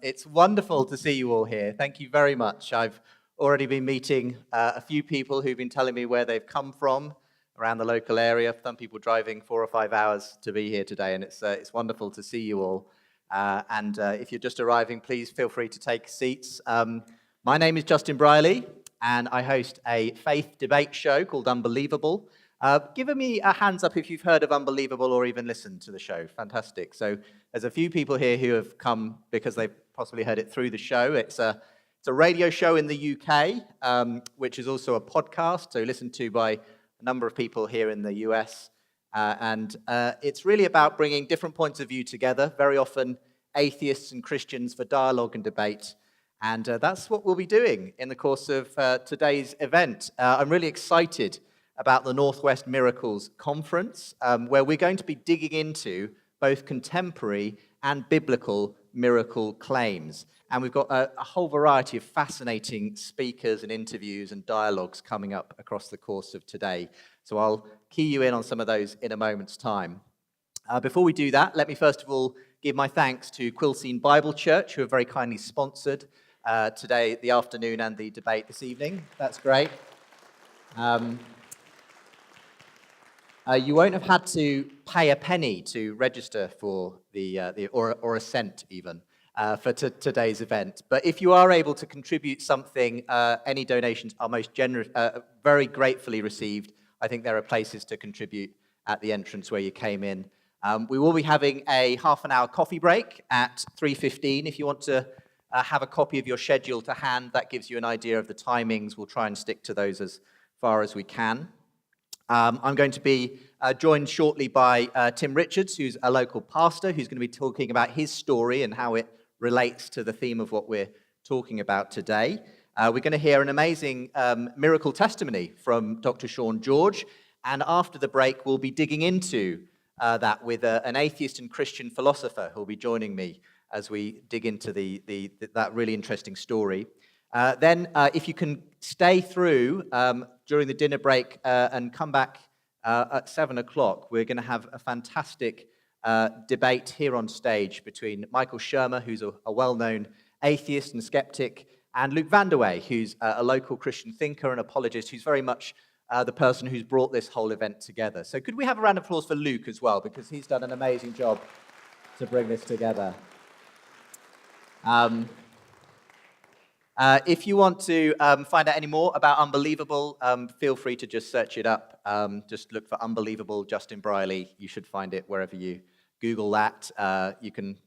It's wonderful to see you all here. Thank you very much. I've already been meeting a few people who've been telling me where they've come from around the local area. Some people driving 4 or 5 hours to be here today, and it's wonderful to see you all. If you're just arriving, please feel free to take seats. My name is Justin Brierley, and I host a faith debate show called Unbelievable. Give me a hands up if you've heard of Unbelievable or even listened to the show. Fantastic. So there's a few people here who have come because they've possibly heard it through the show. It's a radio show in the UK, which is also a podcast, so listened to by a number of people here in the US. It's really about bringing different points of view together, very often atheists and Christians, for dialogue and debate. And that's what we'll be doing in the course of today's event. I'm really excited about the Northwest Miracles Conference, where we're going to be digging into both contemporary and biblical miracle claims. And we've got a whole variety of fascinating speakers and interviews and dialogues coming up across the course of today. So I'll key you in on some of those in a moment's time. Before we do that, let me first of all give my thanks to Quilcene Bible Church, who have very kindly sponsored today, the afternoon, and the debate this evening. That's great. You won't have had to pay a penny to register for or a cent even for today's event. But if you are able to contribute something, any donations are most generous, very gratefully received. I think there are places to contribute at the entrance where you came in. We will be having a half-an-hour coffee break at 3:15. If you want to have a copy of your schedule to hand, that gives you an idea of the timings. We'll try and stick to those as far as we can. I'm going to be joined shortly by Tim Richards, who's a local pastor, who's going to be talking about his story and how it relates to the theme of what we're talking about today. We're going to hear an amazing miracle testimony from Dr. Sean George, and after the break, we'll be digging into that with an atheist and Christian philosopher who'll be joining me as we dig into that really interesting story. Then, if you can stay through during the dinner break and come back at 7 o'clock, we're going to have a fantastic debate here on stage between Michael Shermer, who's a well-known atheist and skeptic, and Luke Vanderway, who's a local Christian thinker and apologist, who's very much the person who's brought this whole event together. So could we have a round of applause for Luke as well, because he's done an amazing job to bring this together. If you want to find out any more about Unbelievable, feel free to just search it up. Just look for Unbelievable Justin Brierley. You should find it wherever you Google that. You can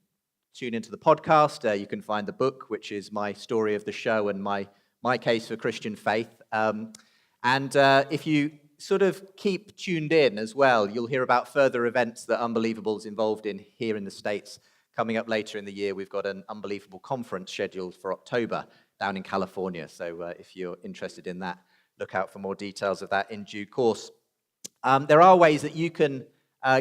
tune into the podcast. You can find the book, which is my story of the show and my case for Christian faith. If you sort of keep tuned in as well, you'll hear about further events that Unbelievable's involved in here in the States. Coming up later in the year, we've got an Unbelievable conference scheduled for October down in California. So if you're interested in that, look out for more details of that in due course. There are ways that you can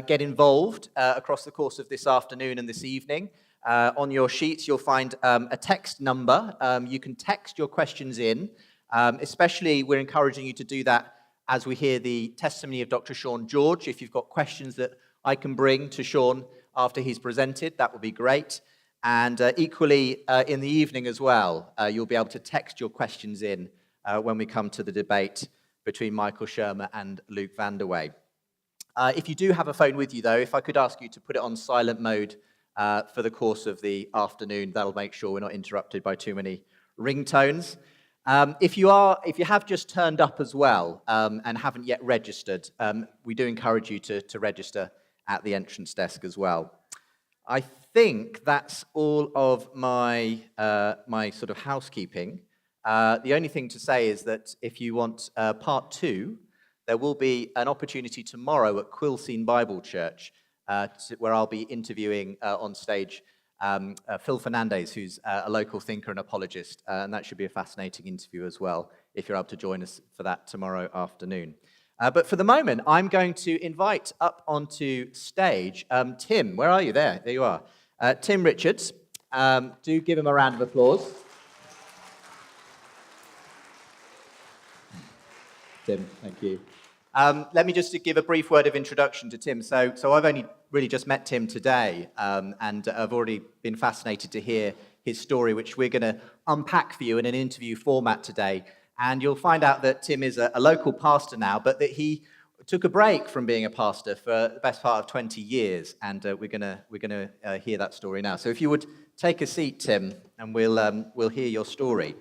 get involved across the course of this afternoon and this evening. On your sheets, you'll find a text number. You can text your questions in. Especially, we're encouraging you to do that as we hear the testimony of Dr. Sean George. If you've got questions that I can bring to Sean after he's presented, that would be great. And equally, in the evening as well, you'll be able to text your questions in when we come to the debate between Michael Shermer and Luke Vanderway. If you do have a phone with you, though, if I could ask you to put it on silent mode for the course of the afternoon, that'll make sure we're not interrupted by too many ringtones. If you have just turned up as well and haven't yet registered, we do encourage you to register at the entrance desk as well. I think that's all of my sort of housekeeping. The only thing to say is that if you want part 2, there will be an opportunity tomorrow at Quilcene Bible Church where I'll be interviewing on stage Phil Fernandez, who's a local thinker and apologist, and that should be a fascinating interview as well, if you're able to join us for that tomorrow afternoon. But for the moment, I'm going to invite up onto stage Tim. Where are you? There you are. Tim Richards. Do give him a round of applause. Tim, thank you. Let me just give a brief word of introduction to Tim. So I've only really just met Tim today, and I've already been fascinated to hear his story, which we're going to unpack for you in an interview format today. And you'll find out that Tim is a local pastor now, but that he took a break from being a pastor for the best part of 20 years. And we're gonna hear that story now. So if you would take a seat, Tim, and we'll hear your story.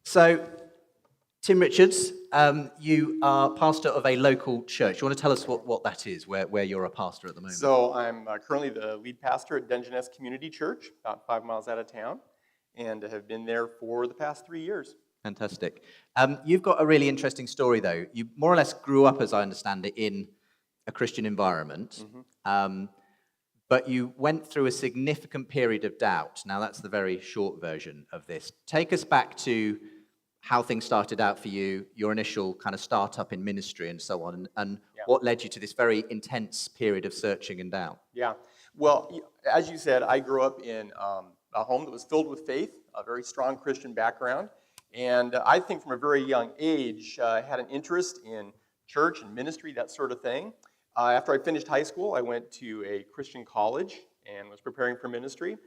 So, Tim Richards, you are pastor of a local church. You want to tell us what that is, where you're a pastor at the moment? So I'm currently the lead pastor at Dungeness Community Church, about 5 miles out of town, and have been there for the past 3 years. Fantastic. You've got a really interesting story, though. You more or less grew up, as I understand it, in a Christian environment, but you went through a significant period of doubt. Now, that's the very short version of this. Take us back to how things started out for you, your initial kind of startup in ministry and so on, and what led you to this very intense period of searching and doubt. Yeah. Well, as you said, I grew up in a home that was filled with faith, a very strong Christian background. And I think from a very young age, I had an interest in church and ministry, that sort of thing. After I finished high school, I went to a Christian college and was preparing for ministry.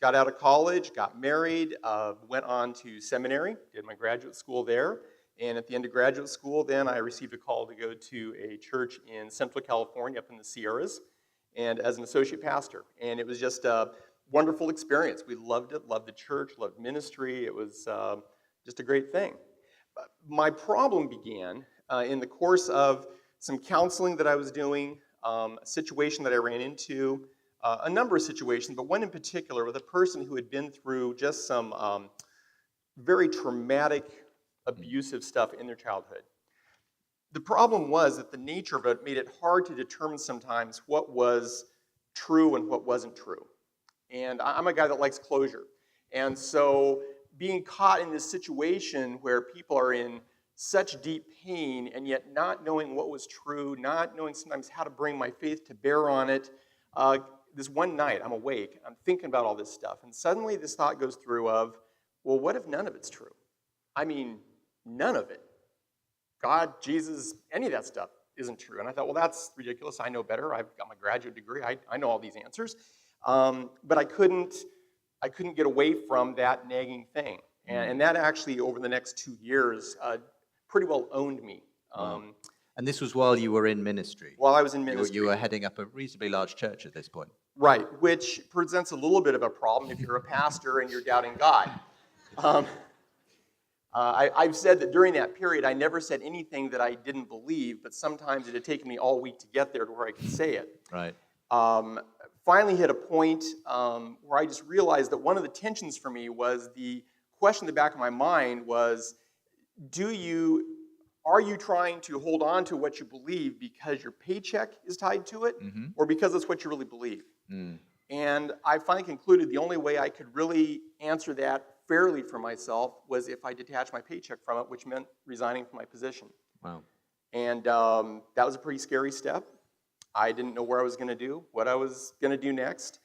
Got out of college, got married, went on to seminary, did my graduate school there. And at the end of graduate school, then I received a call to go to a church in Central California up in the Sierras, and as an associate pastor. And it was just a wonderful experience. We loved it, loved the church, loved ministry. It was just a great thing. My problem began in the course of some counseling that I was doing, a situation that I ran into, a number of situations, but one in particular with a person who had been through just some very traumatic, abusive stuff in their childhood. The problem was that the nature of it made it hard to determine sometimes what was true and what wasn't true. And I'm a guy that likes closure. And so being caught in this situation where people are in such deep pain and yet not knowing what was true, not knowing sometimes how to bring my faith to bear on it, this one night I'm awake, I'm thinking about all this stuff, and suddenly this thought goes through of, well, what if none of it's true? I mean, none of it. God, Jesus, any of that stuff isn't true. And I thought, well, that's ridiculous. I know better. I've got my graduate degree. I know all these answers. But I couldn't get away from that nagging thing. And that actually, over the next 2 years, pretty well owned me. And this was while you were in ministry? While I was in ministry. You were heading up a reasonably large church at this point. Right, which presents a little bit of a problem if you're a pastor and you're doubting God. I've said that during that period, I never said anything that I didn't believe, but sometimes it had taken me all week to get there to where I could say it. Right. Finally hit a point where I just realized that one of the tensions for me was the question in the back of my mind was, are you trying to hold on to what you believe because your paycheck is tied to it, or because it's what you really believe? And I finally concluded the only way I could really answer that fairly for myself was if I detached my paycheck from it, which meant resigning from my position. Wow. And that was a pretty scary step. I didn't know where I was going to do, what I was going to do next.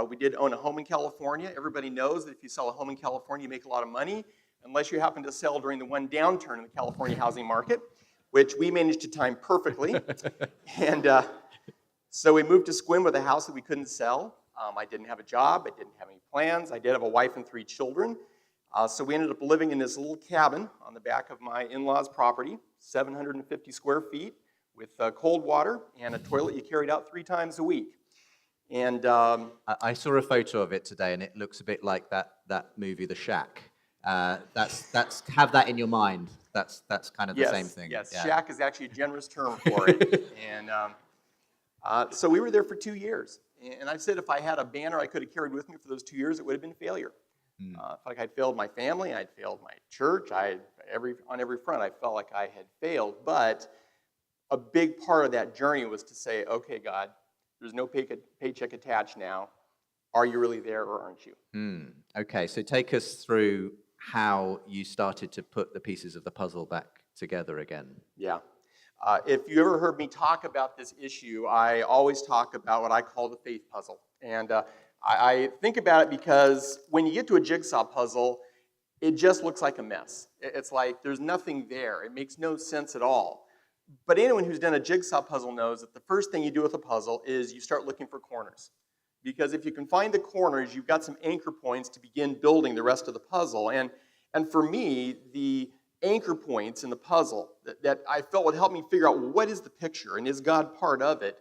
We did own a home in California. Everybody knows that if you sell a home in California, you make a lot of money, unless you happen to sell during the one downturn in the California housing market, which we managed to time perfectly. And so we moved to Sequim with a house that we couldn't sell. I didn't have a job. I didn't have any plans. I did have a wife and 3 children. So we ended up living in this little cabin on the back of my in-laws' property, 750 square feet, with cold water and a toilet you carried out 3 times a week. And I saw a photo of it today, and it looks a bit like that movie, The Shack. That's have that in your mind. That's kind of the same thing. Yes, yeah. Shack is actually a generous term for it. And so we were there for 2 years. And I said if I had a banner I could have carried with me for those 2 years, it would have been failure. I felt like I'd failed my family, I'd failed my church, on every front I felt like I had failed. But a big part of that journey was to say, okay, God, there's no paycheck attached now. Are you really there or aren't you? Okay, so take us through how you started to put the pieces of the puzzle back together again. Yeah. If you ever heard me talk about this issue, I always talk about what I call the faith puzzle. And I think about it because when you get to a jigsaw puzzle, it just looks like a mess. It's like there's nothing there. It makes no sense at all. But anyone who's done a jigsaw puzzle knows that the first thing you do with a puzzle is you start looking for corners. Because if you can find the corners, you've got some anchor points to begin building the rest of the puzzle. And for me, the anchor points in the puzzle that I felt would help me figure out, well, what is the picture and is God part of it?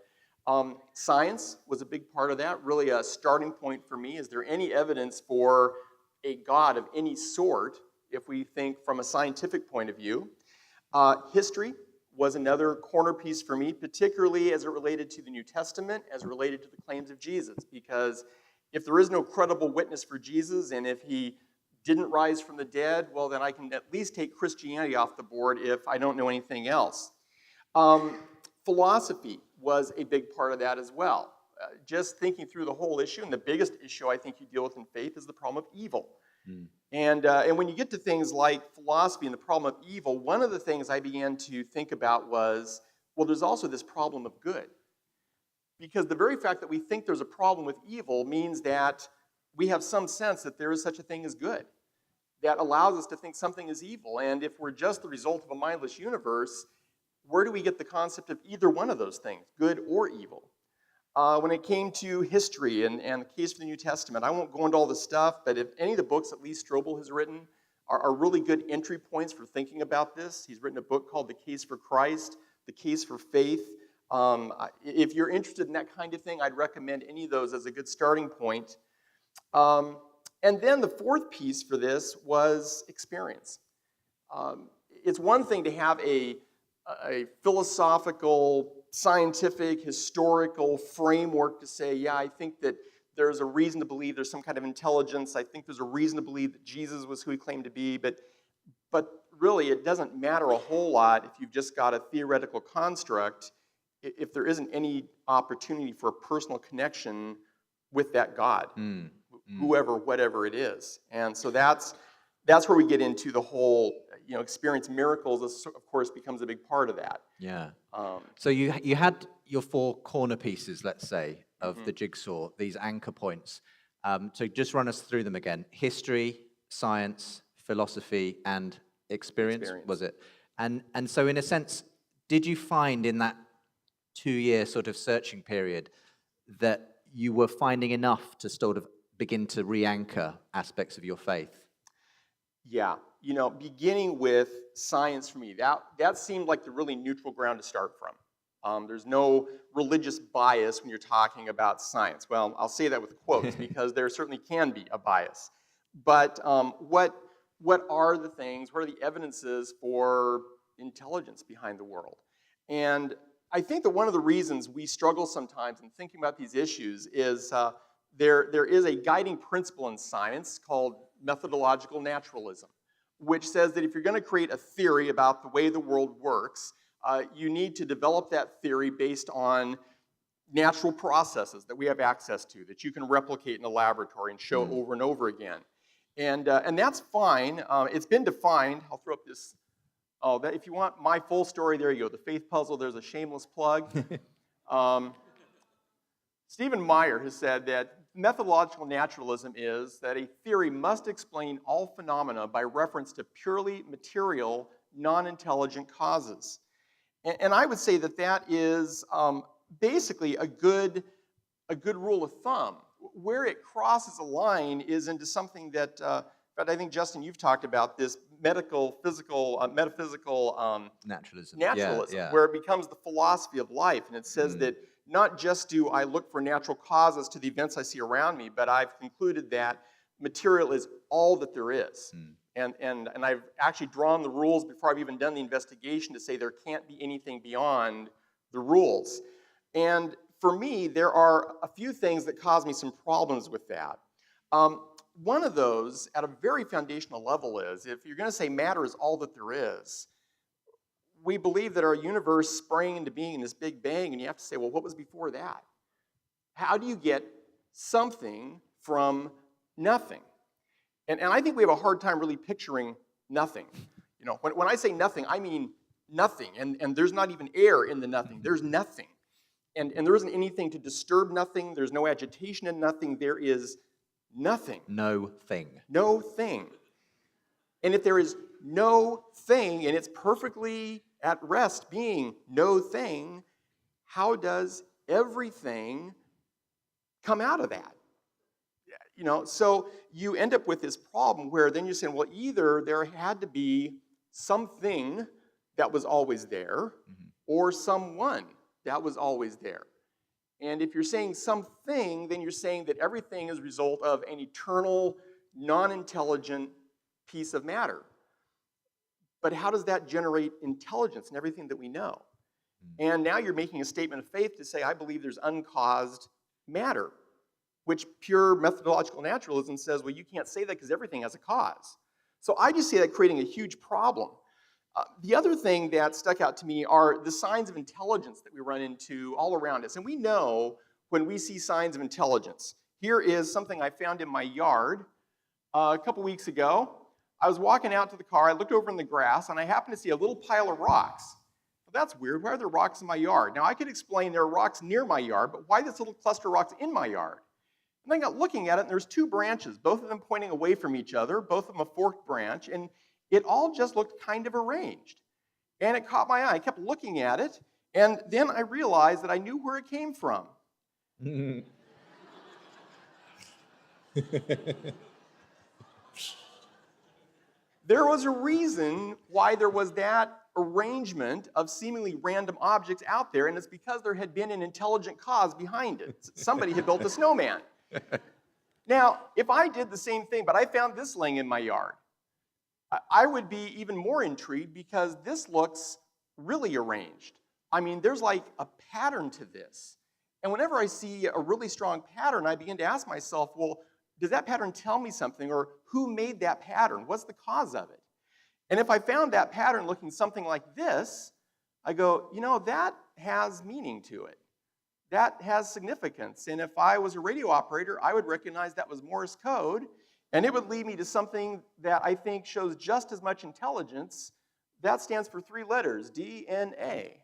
Science was a big part of that, really a starting point for me. Is there any evidence for a God of any sort if we think from a scientific point of view? History was another corner piece for me, particularly as it related to the New Testament, as it related to the claims of Jesus. Because if there is no credible witness for Jesus, and if he didn't rise from the dead, well, then I can at least take Christianity off the board if I don't know anything else. Philosophy was a big part of that as well. Just thinking through the whole issue, and the biggest issue I think you deal with in faith is the problem of evil. And when you get to things like philosophy and the problem of evil, one of the things I began to think about was, well, there's also this problem of good. Because the very fact that we think there's a problem with evil means that we have some sense that there is such a thing as good. That allows us to think something is evil. And if we're just the result of a mindless universe, where do we get the concept of either one of those things, good or evil? When it came to history and the case for the New Testament, I won't go into all this stuff, but if any of the books that Lee Strobel has written are really good entry points for thinking about this. He's written a book called The Case for Christ, The Case for Faith. If you're interested in that kind of thing, I'd recommend any of those as a good starting point. And then the fourth piece for this was experience. It's one thing to have a philosophical, scientific, historical framework to say, yeah, I think that there's a reason to believe there's some kind of intelligence. I think there's a reason to believe that Jesus was who he claimed to be. But really, it doesn't matter a whole lot if you've just got a theoretical construct, if there isn't any opportunity for a personal connection with that God, whoever, whatever it is. And so that's where we get into the whole, experience miracles, of course, becomes a big part of that. Yeah. So you had your four corner pieces, let's say, of the jigsaw, these anchor points. So just run us through them again. History, science, philosophy, and experience. Was it? And so in a sense, did you find in that 2-year sort of searching period that you were finding enough to sort of begin to re-anchor aspects of your faith? Yeah. Beginning with science for me, that seemed like the really neutral ground to start from. There's no religious bias when you're talking about science. Well, I'll say that with quotes because there certainly can be a bias. But what are the things, what are the evidences for intelligence behind the world? And I think that one of the reasons we struggle sometimes in thinking about these issues is there is a guiding principle in science called methodological naturalism, which says that if you're going to create a theory about the way the world works, you need to develop that theory based on natural processes that we have access to, that you can replicate in a laboratory and show over and over again. And that's fine. It's been defined. I'll throw up this. If you want my full story, there you go. The faith puzzle, there's a shameless plug. Stephen Meyer has said that methodological naturalism is that a theory must explain all phenomena by reference to purely material, non-intelligent causes. And I would say that is basically a good rule of thumb. Where it crosses a line is into something that, but I think, Justin, you've talked about this metaphysical naturalism, yeah. where it becomes the philosophy of life. And it says that not just do I look for natural causes to the events I see around me, but I've concluded that material is all that there is. And I've actually drawn the rules before I've even done the investigation to say there can't be anything beyond the rules. And for me, there are a few things that cause me some problems with that. One of those, at a very foundational level, is if you're going to say matter is all that there is, we believe that our universe sprang into being in this big bang, and you have to say, well, what was before that? How do you get something from nothing? And I think we have a hard time really picturing nothing. When I say nothing, I mean nothing, and there's not even air in the nothing. There's nothing. And there isn't anything to disturb nothing. There's no agitation in nothing. There is nothing. No thing. No thing. And if there is no thing, and it's perfectly at rest being no thing, how does everything come out of that? So you end up with this problem where then you're saying, well, either there had to be something that was always there, or someone that was always there. And if you're saying something, then you're saying that everything is a result of an eternal, non-intelligent piece of matter. But how does that generate intelligence in everything that we know? And now you're making a statement of faith to say, I believe there's uncaused matter, which pure methodological naturalism says, well, you can't say that because everything has a cause. So I just see that creating a huge problem. The other thing that stuck out to me are the signs of intelligence that we run into all around us. And we know when we see signs of intelligence. Here is something I found in my yard a couple weeks ago. I was walking out to the car, I looked over in the grass, and I happened to see a little pile of rocks. Well, that's weird. Why are there rocks in my yard? Now, I could explain there are rocks near my yard, but why this little cluster of rocks in my yard? And I got looking at it, and there's two branches, both of them pointing away from each other, both of them a forked branch, and it all just looked kind of arranged. And it caught my eye. I kept looking at it, and then I realized that I knew where it came from. There was a reason why there was that arrangement of seemingly random objects out there, and it's because there had been an intelligent cause behind it. Somebody had built a snowman. Now, if I did the same thing, but I found this laying in my yard, I would be even more intrigued because this looks really arranged. I mean, there's like a pattern to this. And whenever I see a really strong pattern, I begin to ask myself, well, does that pattern tell me something, or who made that pattern? What's the cause of it? And if I found that pattern looking something like this, I go, that has meaning to it. That has significance. And if I was a radio operator, I would recognize that was Morse code, and it would lead me to something that I think shows just as much intelligence. That stands for 3 letters, DNA.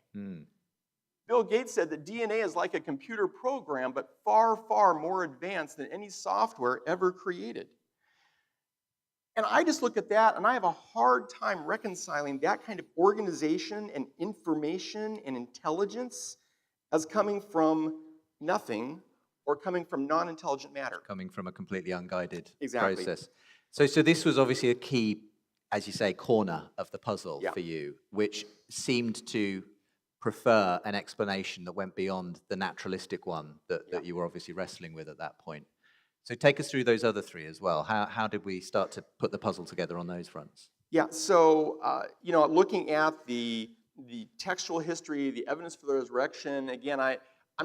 Bill Gates said that DNA is like a computer program, but far, far more advanced than any software ever created. And I just look at that, and I have a hard time reconciling that kind of organization and information and intelligence as coming from nothing or coming from non-intelligent matter. Coming from a completely unguided Exactly. process. So this was obviously a key, as you say, corner of the puzzle for you, which seemed to prefer an explanation that went beyond the naturalistic one that you were obviously wrestling with at that point. So take us through those other 3 as well. How did we start to put the puzzle together on those fronts? Yeah, so, looking at the textual history, the evidence for the resurrection, again, I'm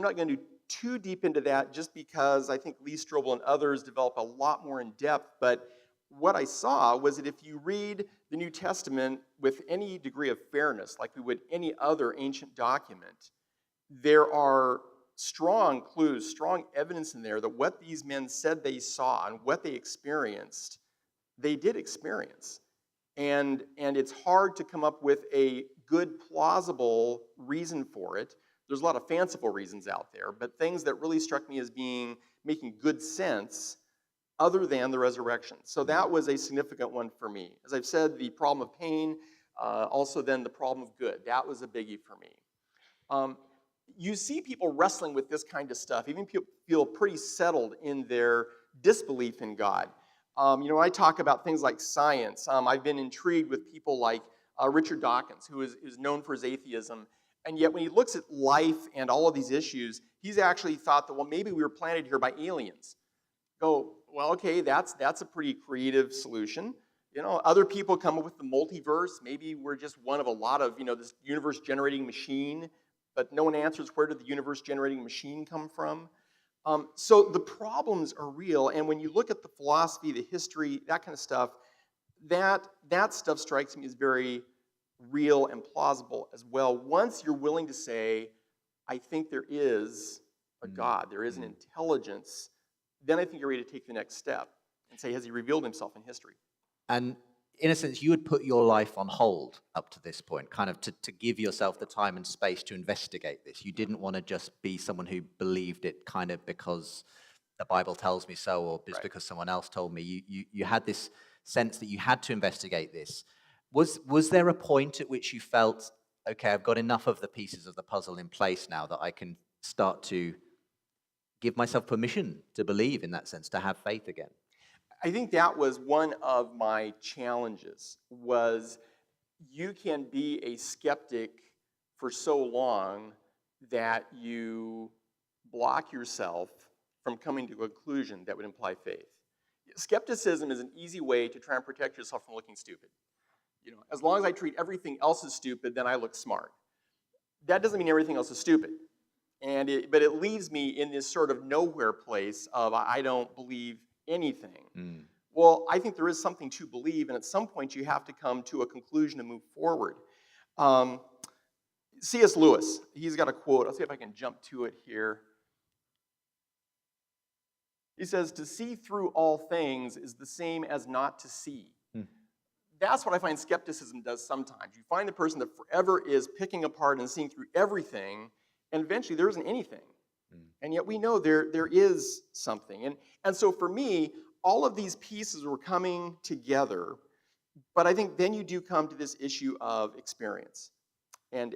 not going to do too deep into that just because I think Lee Strobel and others develop a lot more in depth, but what I saw was that if you read the New Testament with any degree of fairness, like we would any other ancient document, there are strong clues, strong evidence in there that what these men said they saw and what they experienced, they did experience. And it's hard to come up with a good, plausible reason for it. There's a lot of fanciful reasons out there, but things that really struck me as making good sense other than the resurrection. So that was a significant one for me. As I've said, the problem of pain, also then the problem of good. That was a biggie for me. You see people wrestling with this kind of stuff. Even people feel pretty settled in their disbelief in God. When I talk about things like science, I've been intrigued with people like Richard Dawkins, who is known for his atheism. And yet when he looks at life and all of these issues, he's actually thought that, well, maybe we were planted here by aliens. Go, well, okay, that's a pretty creative solution. Other people come up with the multiverse. Maybe we're just one of a lot of, this universe-generating machine, but no one answers where did the universe-generating machine come from. So the problems are real, and when you look at the philosophy, the history, that kind of stuff, that stuff strikes me as very real and plausible as well. Once you're willing to say, I think there is a God, there is an intelligence, then I think you're ready to take the next step and say, has he revealed himself in history? And in a sense, you had put your life on hold up to this point, kind of to give yourself the time and space to investigate this. You didn't want to just be someone who believed it kind of because the Bible tells me so, or just because someone else told me. You had this sense that you had to investigate this. Was there a point at which you felt, okay, I've got enough of the pieces of the puzzle in place now that I can start to give myself permission to believe in that sense, to have faith again? I think that was one of my challenges, was you can be a skeptic for so long that you block yourself from coming to a conclusion that would imply faith. Skepticism is an easy way to try and protect yourself from looking stupid. As long as I treat everything else as stupid, then I look smart. That doesn't mean everything else is stupid. But it leaves me in this sort of nowhere place of I don't believe anything. Well, I think there is something to believe, and at some point you have to come to a conclusion and move forward. C.S. Lewis, he's got a quote. I'll see if I can jump to it here. He says, "To see through all things is the same as not to see." That's what I find skepticism does sometimes. You find the person that forever is picking apart and seeing through everything, and eventually there isn't anything. And yet we know there is something. And so for me, all of these pieces were coming together, but I think then you do come to this issue of experience. And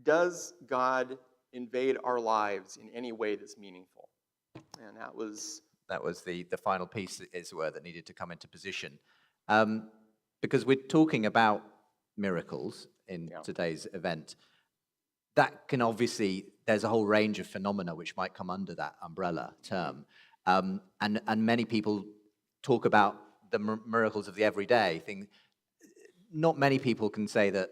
does God invade our lives in any way that's meaningful? And that was the final piece, as it were, that needed to come into position. Because we're talking about miracles in today's event. That can obviously, there's a whole range of phenomena which might come under that umbrella term. And many people talk about the miracles of the everyday thing. Not many people can say that,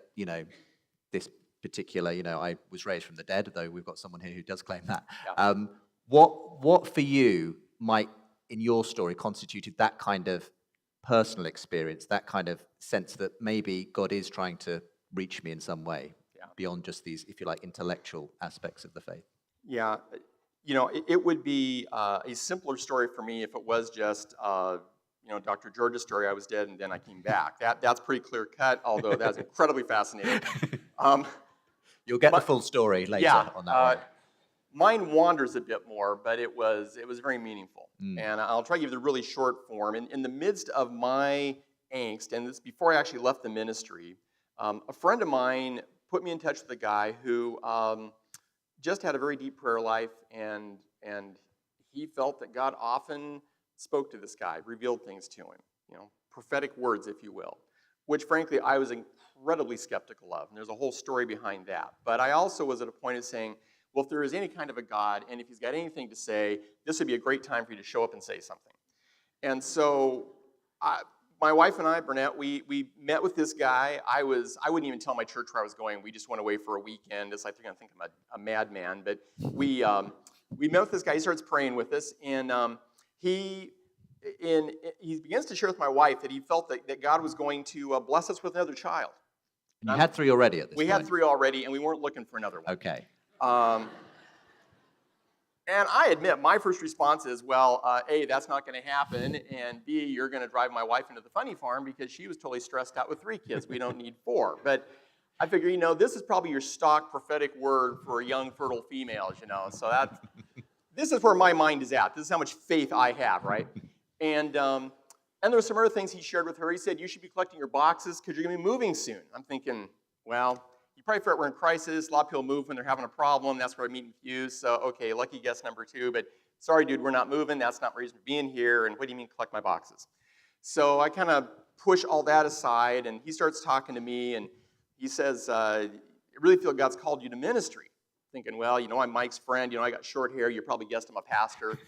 this particular, I was raised from the dead, though we've got someone here who does claim that. Yeah. What for you might, in your story, constituted that kind of personal experience, that kind of sense that maybe God is trying to reach me in some way beyond just these, if you like, intellectual aspects of the faith? Yeah, it would be a simpler story for me if it was just, Dr. George's story, I was dead and then I came back. That's pretty clear cut, although that's incredibly fascinating. You'll get the full story later on that one. Mine wanders a bit more, but it was very meaningful. And I'll try to give you the really short form. In the midst of my angst, and this before I actually left the ministry, a friend of mine put me in touch with a guy who just had a very deep prayer life, and he felt that God often spoke to this guy, revealed things to him, prophetic words, if you will, which frankly I was incredibly skeptical of. And there's a whole story behind that. But I also was at a point of saying, well, if there is any kind of a God, and if he's got anything to say, this would be a great time for you to show up and say something. And so my wife and I, Burnett, we met with this guy. I wouldn't even tell my church where I was going. We just went away for a weekend. It's like they're going to think I'm a madman. But we met with this guy. He starts praying with us, and he begins to share with my wife that he felt that God was going to bless us with another child. And you had 3 already at this point? We had 3 already, and we weren't looking for another one. Okay. And I admit, my first response is, well, A, that's not going to happen, and B, you're going to drive my wife into the funny farm because she was totally stressed out with 3 kids. We don't need 4. But I figure, this is probably your stock prophetic word for young, fertile females, So this is where my mind is at. This is how much faith I have, right? And there were some other things he shared with her. He said, you should be collecting your boxes because you're going to be moving soon. I'm thinking, well, you probably figure out we're in crisis. A lot of people move when they're having a problem. That's where I meet with you. So, okay, lucky guess number 2. But sorry, dude, we're not moving. That's not the reason for being here. And what do you mean collect my boxes? So I kind of push all that aside, and he starts talking to me, and he says, I really feel God's called you to ministry. Thinking, well, I'm Mike's friend. I got short hair. You probably guessed I'm a pastor.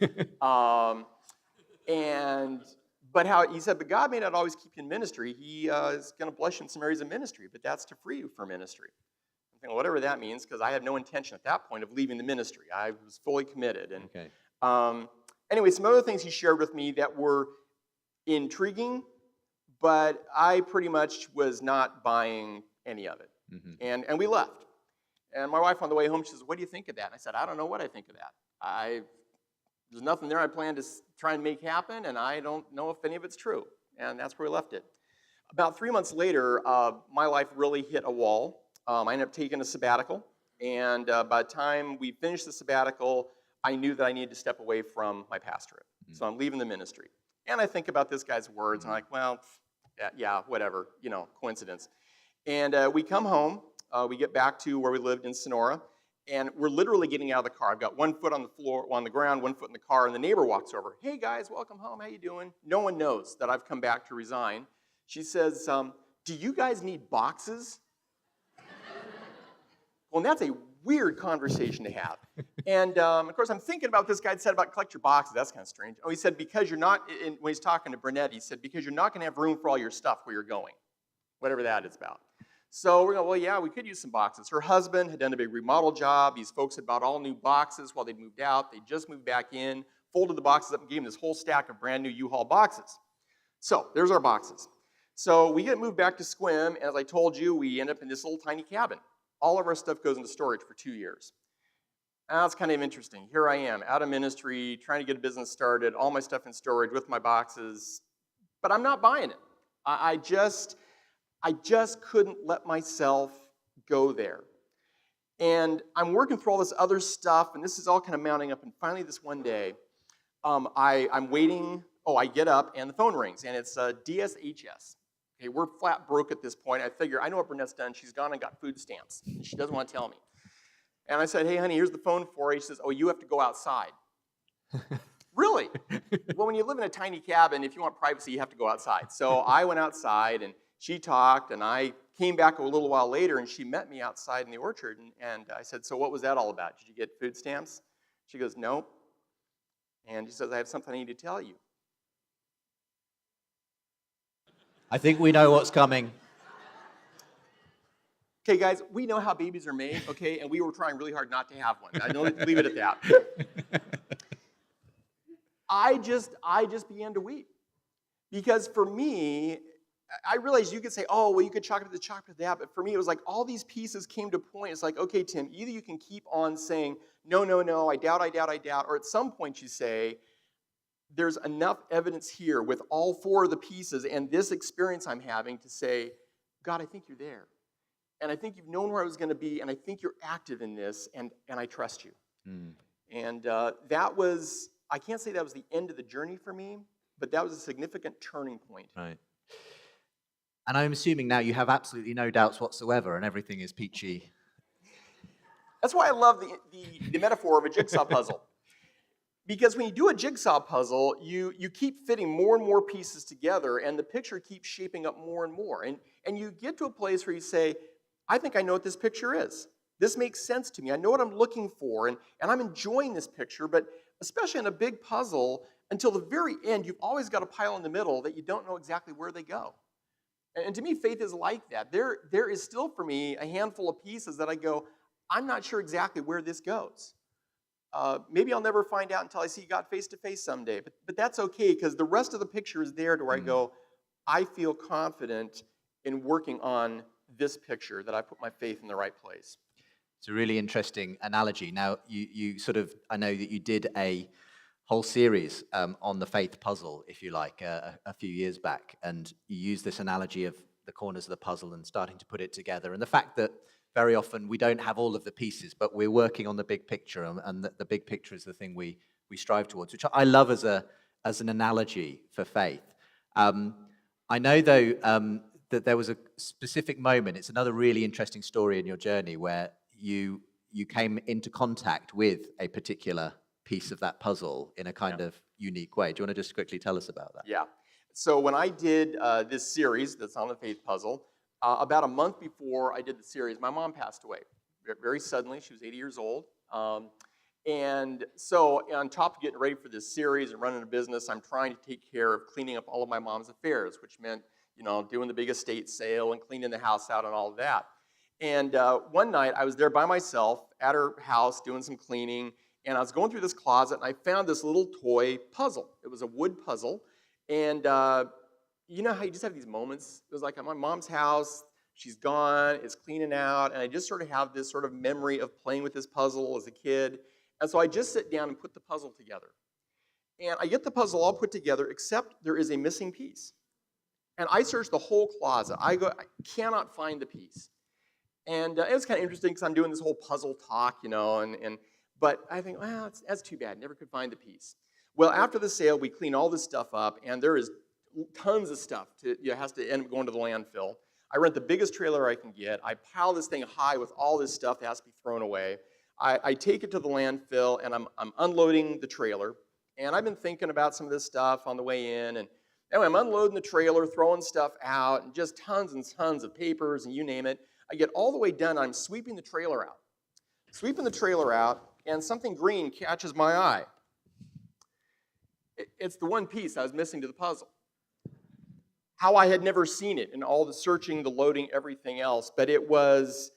But he said, but God may not always keep you in ministry. He is going to bless you in some areas of ministry, but that's to free you for ministry. I'm thinking, whatever that means, because I had no intention at that point of leaving the ministry. I was fully committed. And anyway, some other things he shared with me that were intriguing, but I pretty much was not buying any of it. And we left. And my wife on the way home, she says, what do you think of that? And I said, I don't know what I think of that. There's nothing there I plan to try and make happen, and I don't know if any of it's true. And that's where we left it. About 3 months later, my life really hit a wall. I ended up taking a sabbatical, and by the time we finished the sabbatical, I knew that I needed to step away from my pastorate. So I'm leaving the ministry. And I think about this guy's words, and I'm like, well, yeah, whatever, coincidence. And we come home. We get back to where we lived in Sonora, And we're literally getting out of the car. I've got one foot on the floor, on the ground, one foot in the car, and the neighbor walks over. Hey guys, welcome home, how you doing? No one knows that I've come back to resign. She says, do you guys need boxes? Well, and that's a weird conversation to have. And of course, I'm thinking about what this guy said about collect your boxes. That's kind of strange. Oh, he said, because you're not, when he's talking to Burnett, he said, because you're not going to have room for all your stuff where you're going, whatever that is about. So we're going, well, yeah, we could use some boxes. Her husband had done a big remodel job. These folks had bought all new boxes while they'd moved out. They just moved back in, folded the boxes up and gave them this whole stack of brand new U-Haul boxes. So there's our boxes. So we get moved back to Sequim, and as I told you, we end up in this little tiny cabin. All of our stuff goes into storage for 2 years. Now, that's kind of interesting. Here I am, out of ministry, trying to get a business started, all my stuff in storage with my boxes, but I'm not buying it. I just couldn't let myself go there. And I'm working through all this other stuff, and this is all kind of mounting up, and finally this one day, I'm waiting, I get up, and the phone rings, and it's DSHS. Okay, we're flat broke at this point. I figure, I know what Burnett's done. She's gone and got food stamps, and she doesn't want to tell me. And I said, hey, honey, here's the phone for you. She says, oh, you have to go outside. Really? Well, when you live in a tiny cabin, if you want privacy, you have to go outside. So I went outside, and she talked, and I came back a little while later, and she met me outside in the orchard, and I said, so what was that all about? Did you get food stamps? She goes, no. And she says, I have something I need to tell you. I think we know what's coming. Okay, guys, we know how babies are made, okay, and we were trying really hard not to have one. I don't leave it at that. I just began to weep. Because for me, I realized you could say, oh, well, you could chalk it to that, but for me, it was like all these pieces came to a point. It's like, okay, Tim, either you can keep on saying, no, I doubt, or at some point you say, there's enough evidence here with all four of the pieces and this experience I'm having to say, God, I think you're there. And I think you've known where I was going to be, and I think you're active in this, and I trust you. Mm. And that was, I can't say that was the end of the journey for me, but that was a significant turning point. Right. And I'm assuming now you have absolutely no doubts whatsoever, and everything is peachy. That's why I love the metaphor of a jigsaw puzzle. Because when you do a jigsaw puzzle, you keep fitting more and more pieces together, and the picture keeps shaping up more and more. And you get to a place where you say, I think I know what this picture is. This makes sense to me. I know what I'm looking for, and I'm enjoying this picture, but especially in a big puzzle, until the very end, you've always got a pile in the middle that you don't know exactly where they go. And to me, faith is like that. There is still, for me, a handful of pieces that I go, I'm not sure exactly where this goes. Maybe I'll never find out until I see God face to face someday, but that's okay, because the rest of the picture is there to where I go, I feel confident in working on this picture, that I put my faith in the right place. It's a really interesting analogy. Now, you sort of, I know that you did a whole series on the faith puzzle, if you like, a few years back, and you used this analogy of the corners of the puzzle and starting to put it together, and the fact that very often we don't have all of the pieces, but we're working on the big picture, and the big picture is the thing we strive towards, which I love as an analogy for faith. I know, though, that there was a specific moment. It's another really interesting story in your journey where you came into contact with a particular piece of that puzzle in a kind of unique way. Do you want to just quickly tell us about that? Yeah. So when I did this series that's on the faith puzzle, about a month before I did the series, my mom passed away very suddenly. She was 80 years old. And so on top of getting ready for this series and running a business, I'm trying to take care of cleaning up all of my mom's affairs, which meant, doing the big estate sale and cleaning the house out and all of that. And one night I was there by myself at her house doing some cleaning, and I was going through this closet and I found this little toy puzzle. It was a wood puzzle, and you know how you just have these moments? It was like at my mom's house, she's gone, it's cleaning out, and I just sort of have this sort of memory of playing with this puzzle as a kid. And so I just sit down and put the puzzle together. And I get the puzzle all put together, except there is a missing piece. And I search the whole closet. I cannot find the piece. And it was kind of interesting because I'm doing this whole puzzle talk, but I think, well, that's too bad. Never could find the piece. Well, after the sale, we clean all this stuff up, and there is tons of stuff. Has to end up going to the landfill. I rent the biggest trailer I can get. I pile this thing high with all this stuff that has to be thrown away. I take it to the landfill, and I'm unloading the trailer. And I've been thinking about some of this stuff on the way in. And anyway, I'm unloading the trailer, throwing stuff out, and just tons and tons of papers, and you name it. I get all the way done. I'm sweeping the trailer out. And something green catches my eye. It's the one piece I was missing to the puzzle. How I had never seen it in all the searching, the loading, everything else. But it was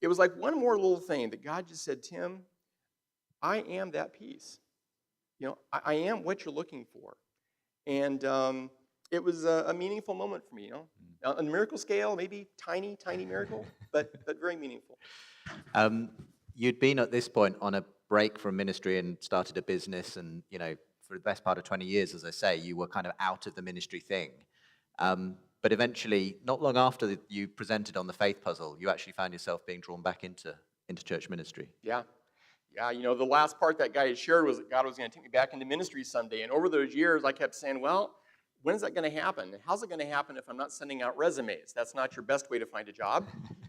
like one more little thing that God just said, Tim, I am that piece. I am what you're looking for. And it was a meaningful moment for me, On the miracle scale, maybe tiny, tiny miracle, but very meaningful. You'd been at this point on a break from ministry and started a business, and for the best part of 20 years, as I say, you were kind of out of the ministry thing. But eventually, not long after you presented on the faith puzzle, you actually found yourself being drawn back into church ministry. Yeah, the last part that guy had shared was that God was going to take me back into ministry someday. And over those years, I kept saying, well, when's that going to happen? How's it going to happen if I'm not sending out resumes? That's not your best way to find a job.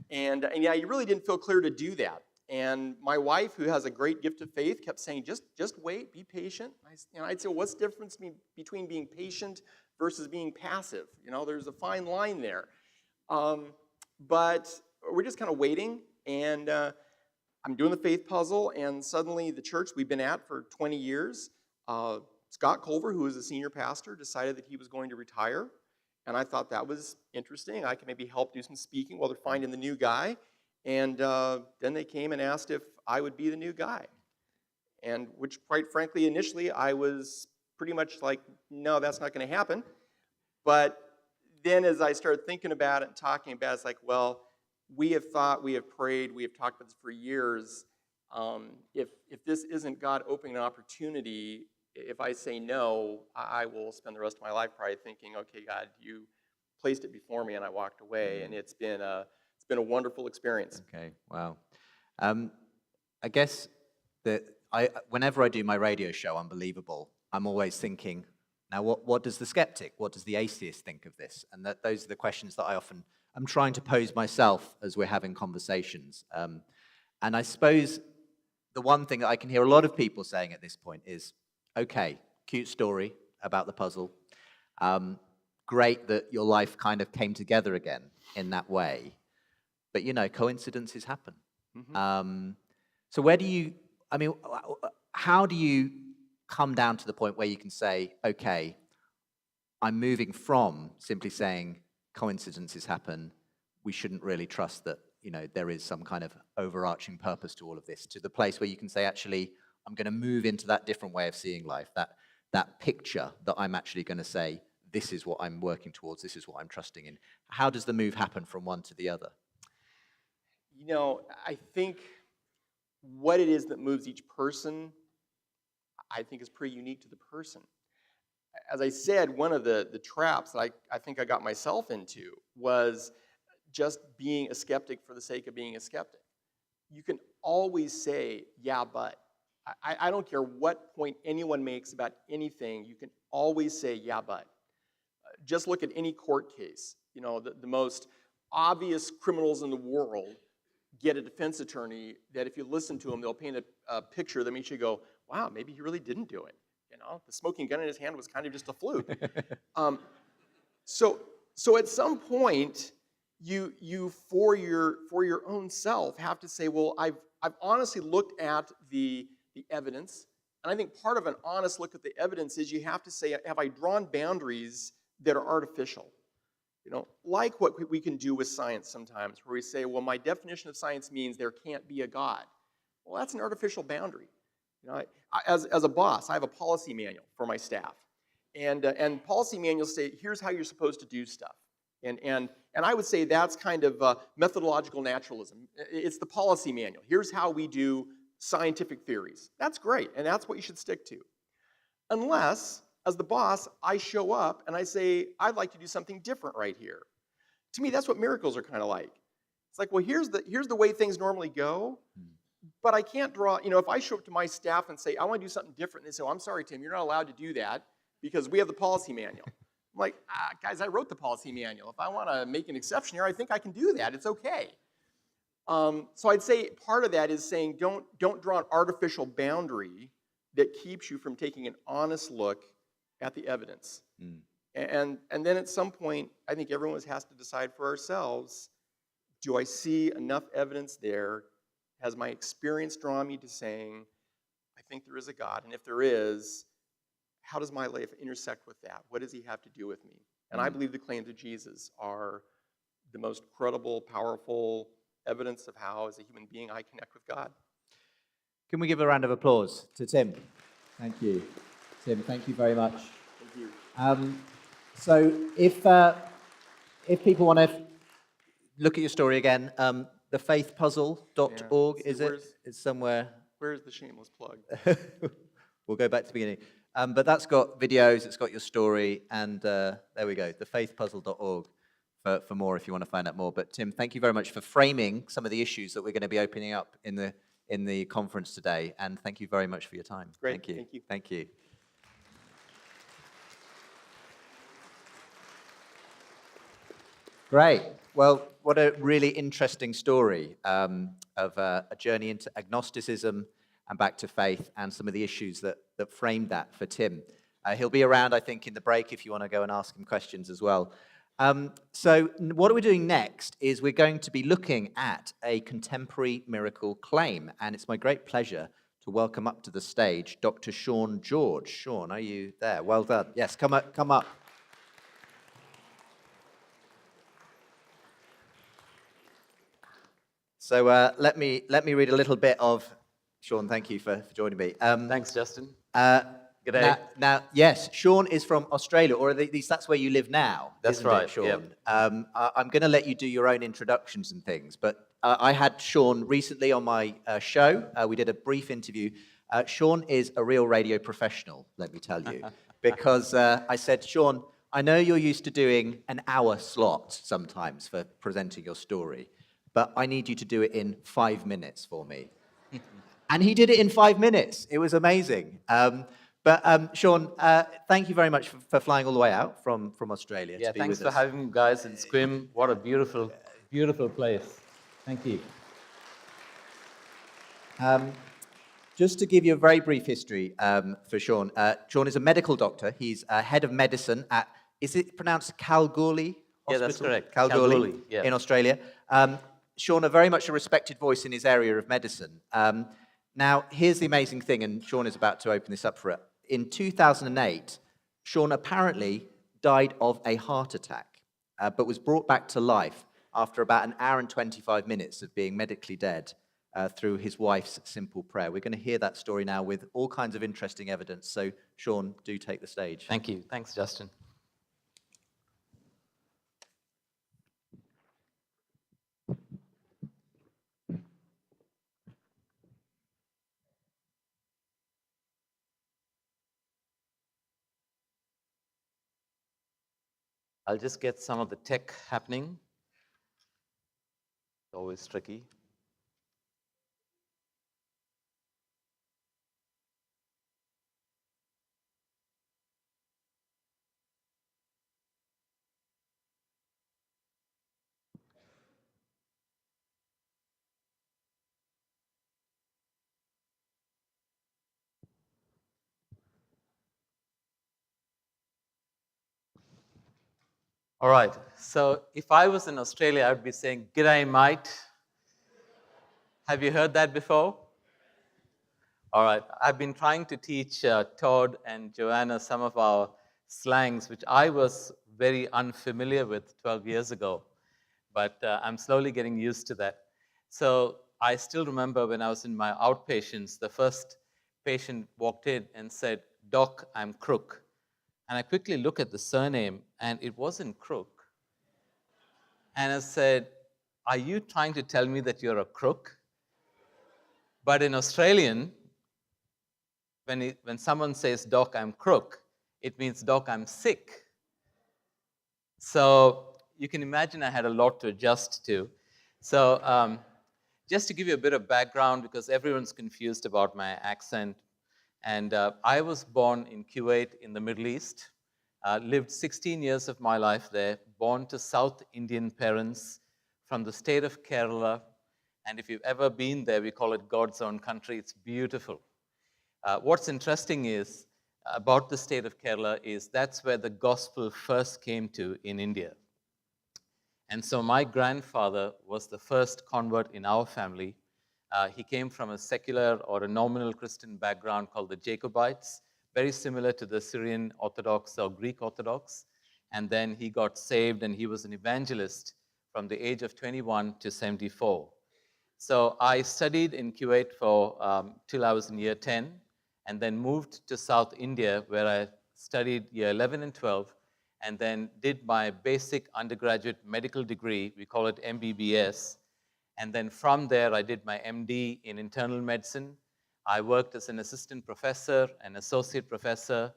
And yeah, you really didn't feel clear to do that. And my wife, who has a great gift of faith, kept saying, just wait, be patient. I'd say, well, what's the difference between being patient versus being passive? There's a fine line there. But we're just kind of waiting, and I'm doing the faith puzzle, and suddenly the church we've been at for 20 years, Scott Culver, who is a senior pastor, decided that he was going to retire, and I thought that was interesting. I could maybe help do some speaking while they're finding the new guy. And then they came and asked if I would be the new guy. And which, quite frankly, initially I was pretty much like, no, that's not going to happen. But then as I started thinking about it and talking about it, it's like, well, we have thought, we have prayed, we have talked about this for years. If this isn't God opening an opportunity, if I say no, I will spend the rest of my life probably thinking, okay, God, you placed it before me, and I walked away. And it's been a wonderful experience. Okay, wow. I guess that whenever I do my radio show, Unbelievable, I'm always thinking, now what does the skeptic, what does the atheist think of this? And those are the questions that I'm trying to pose myself as we're having conversations. And I suppose the one thing that I can hear a lot of people saying at this point is, okay, cute story about the puzzle. Great that your life kind of came together again in that way. But, coincidences happen. Mm-hmm. So how do you come down to the point where you can say, okay, I'm moving from simply saying coincidences happen, we shouldn't really trust that, there is some kind of overarching purpose to all of this, to the place where you can say, actually, I'm going to move into that different way of seeing life, that picture that I'm actually going to say, this is what I'm working towards, this is what I'm trusting in. How does the move happen from one to the other? I think what it is that moves each person, I think, is pretty unique to the person. As I said, one of the traps that I think I got myself into was just being a skeptic for the sake of being a skeptic. You can always say, yeah, but. I don't care what point anyone makes about anything, you can always say, yeah, but. Just look at any court case. The most obvious criminals in the world get a defense attorney that if you listen to them, they'll paint a picture that makes you go, wow, maybe he really didn't do it. The smoking gun in his hand was kind of just a fluke. So at some point, you for your own self have to say, well, I've honestly looked at the evidence, and I think part of an honest look at the evidence is you have to say, have I drawn boundaries that are artificial? Like what we can do with science sometimes, where we say, well, my definition of science means there can't be a God. Well, that's an artificial boundary. As a boss, I have a policy manual for my staff. And policy manuals say, here's how you're supposed to do stuff. And I would say that's kind of methodological naturalism. It's the policy manual. Here's how we do scientific theories. That's great, and that's what you should stick to. Unless, as the boss, I show up and I say, I'd like to do something different right here. To me, that's what miracles are kind of like. It's like, well, here's the way things normally go, but I can't draw, if I show up to my staff and say, I want to do something different, and they say, oh, I'm sorry, Tim, you're not allowed to do that because we have the policy manual. I'm like, guys, I wrote the policy manual. If I want to make an exception here, I think I can do that. It's okay. So I'd say part of that is saying don't draw an artificial boundary that keeps you from taking an honest look at the evidence. Mm. And then at some point, I think everyone has to decide for ourselves, do I see enough evidence there? Has my experience drawn me to saying, I think there is a God, and if there is, how does my life intersect with that? What does he have to do with me? And I believe the claims of Jesus are the most credible, powerful evidence of how, as a human being, I connect with God. Can we give a round of applause to Tim? Thank you. Tim, thank you very much. Thank you. So if people want to look at your story again, thefaithpuzzle.org, Yeah, is it? It's somewhere. Where's the shameless plug? We'll go back to the beginning. But that's got videos, it's got your story, and there we go, thefaithpuzzle.org for more if you want to find out more. But Tim, thank you very much for framing some of the issues that we're going to be opening up in the conference today, and thank you very much for your time. Great, Thank you. thank you. Thank you. Great. Well, what a really interesting story of a journey into agnosticism and back to faith, and some of the issues that framed that for Tim. He'll be around, I think, in the break if you want to go and ask him questions as well. So what we're doing next is we're going to be looking at a contemporary miracle claim, and it's my great pleasure to welcome up to the stage Dr. Sean George. Sean, are you there? Well done. Yes, come up. Come up. So let me read a little bit of Sean. Thank you for joining me. Thanks, Justin. Good day. Now, yes, Sean is from Australia, or at least that's where you live now. That's isn't right, it, Sean? yep. I'm going to let you do your own introductions and things, but I had Sean recently on my show. We did a brief interview. Sean is a real radio professional, let me tell you, because I said, Sean, I know you're used to doing an hour slot sometimes for presenting your story, but I need you to do it in 5 minutes for me. And he did it in 5 minutes. It was amazing. But Sean, thank you very much for flying all the way out from Australia Yeah, to be thanks with for us. having me, guys, in Sequim. What a beautiful, beautiful place. Thank you. Just to give you a very brief history for Sean, Sean is a medical doctor. He's head of medicine at, is it pronounced Kalgoorlie Hospital? Yeah, that's correct. Kalgoorlie, yeah. in Australia. Sean, are very much a respected voice in his area of medicine. Now, here's the amazing thing, and Sean is about to open this up for it. In 2008, Sean apparently died of a heart attack, but was brought back to life after about an hour and 25 minutes of being medically dead through his wife's simple prayer. We're going to hear that story now with all kinds of interesting evidence. So, Sean, do take the stage. Thank you. Thanks, Justin. I'll just get some of the tech happening. It's always tricky. All right, so if I was in Australia, I would be saying, "G'day, mate." Have you heard that before? All right, I've been trying to teach Todd and Joanna some of our slangs, which I was very unfamiliar with 12 years ago, but I'm slowly getting used to that. So I still remember when I was in my outpatients, the first patient walked in and said, "Doc, I'm Crook." And I quickly look at the surname, and it wasn't Crook. And I said, "Are you trying to tell me that you're a crook?" But in Australian, when someone says, "Doc, I'm Crook," it means, "Doc, I'm sick." So you can imagine I had a lot to adjust to. So just to give you a bit of background, because everyone's confused about my accent, and I was born in Kuwait in the Middle East, lived 16 years of my life there, born to South Indian parents from the state of Kerala, And if you've ever been there, we call it God's own country. It's beautiful. What's interesting is about the state of Kerala is that's where the gospel first came to in India. And so my grandfather was the first convert in our family. He came from a secular or a nominal Christian background called the Jacobites, very similar to the Syrian Orthodox or Greek Orthodox. And then he got saved and he was an evangelist from the age of 21 to 74. So I studied in Kuwait for till I was in year 10, and then moved to South India where I studied year 11 and 12, and then did my basic undergraduate medical degree, we call it MBBS, and then from there I did my MD in internal medicine. I worked as an assistant professor and associate professor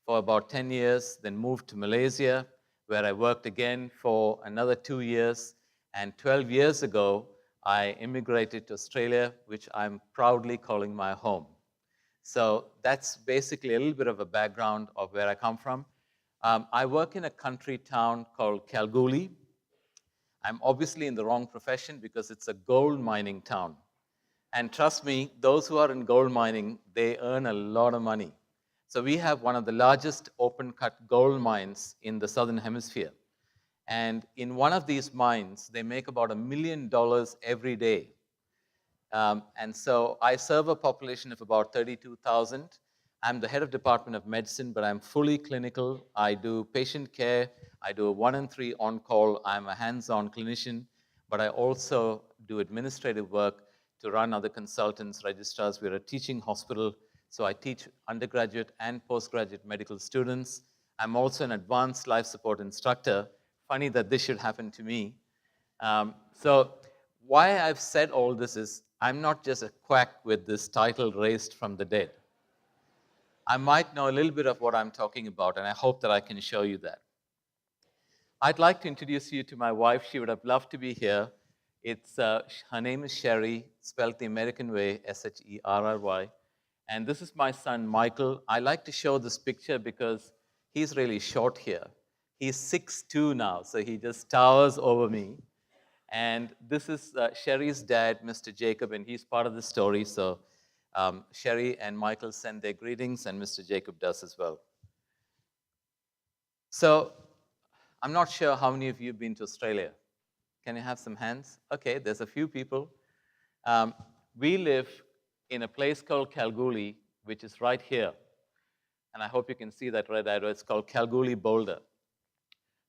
for about 10 years, then moved to Malaysia, where I worked again for another 2 years, and 12 years ago, I immigrated to Australia, which I'm proudly calling my home. So that's basically a little bit of a background of where I come from. I work in a country town called Kalgoorlie. I'm obviously in the wrong profession because it's a gold mining town. And trust me, those who are in gold mining, they earn a lot of money. So we have one of the largest open-cut gold mines in the Southern Hemisphere. And in one of these mines, they make about $1 million every day. And so I serve a population of about 32,000. I'm the head of Department of Medicine, but I'm fully clinical. I do patient care. I do a 1 in 3 on-call. I'm a hands-on clinician, but I also do administrative work to run other consultants, registrars. We're a teaching hospital, so I teach undergraduate and postgraduate medical students. I'm also an advanced life support instructor. Funny that this should happen to me. So why I've said all this is I'm not just a quack with this title raised from the dead. I might know a little bit of what I'm talking about, and I hope that I can show you that. I'd like to introduce you to my wife. She would have loved to be here. Her name is Sherry, spelled the American way, S-H-E-R-R-Y. And this is my son, Michael. I like to show this picture because he's really short here. He's 6'2" now, so he just towers over me. And this is Sherry's dad, Mr. Jacob, and he's part of the story. So Sherry and Michael send their greetings, and Mr. Jacob does as well. So I'm not sure how many of you have been to Australia. Can you have some hands? Okay, there's a few people. We live in a place called Kalgoorlie, which is right here. And I hope you can see that red arrow. It's called Kalgoorlie Boulder.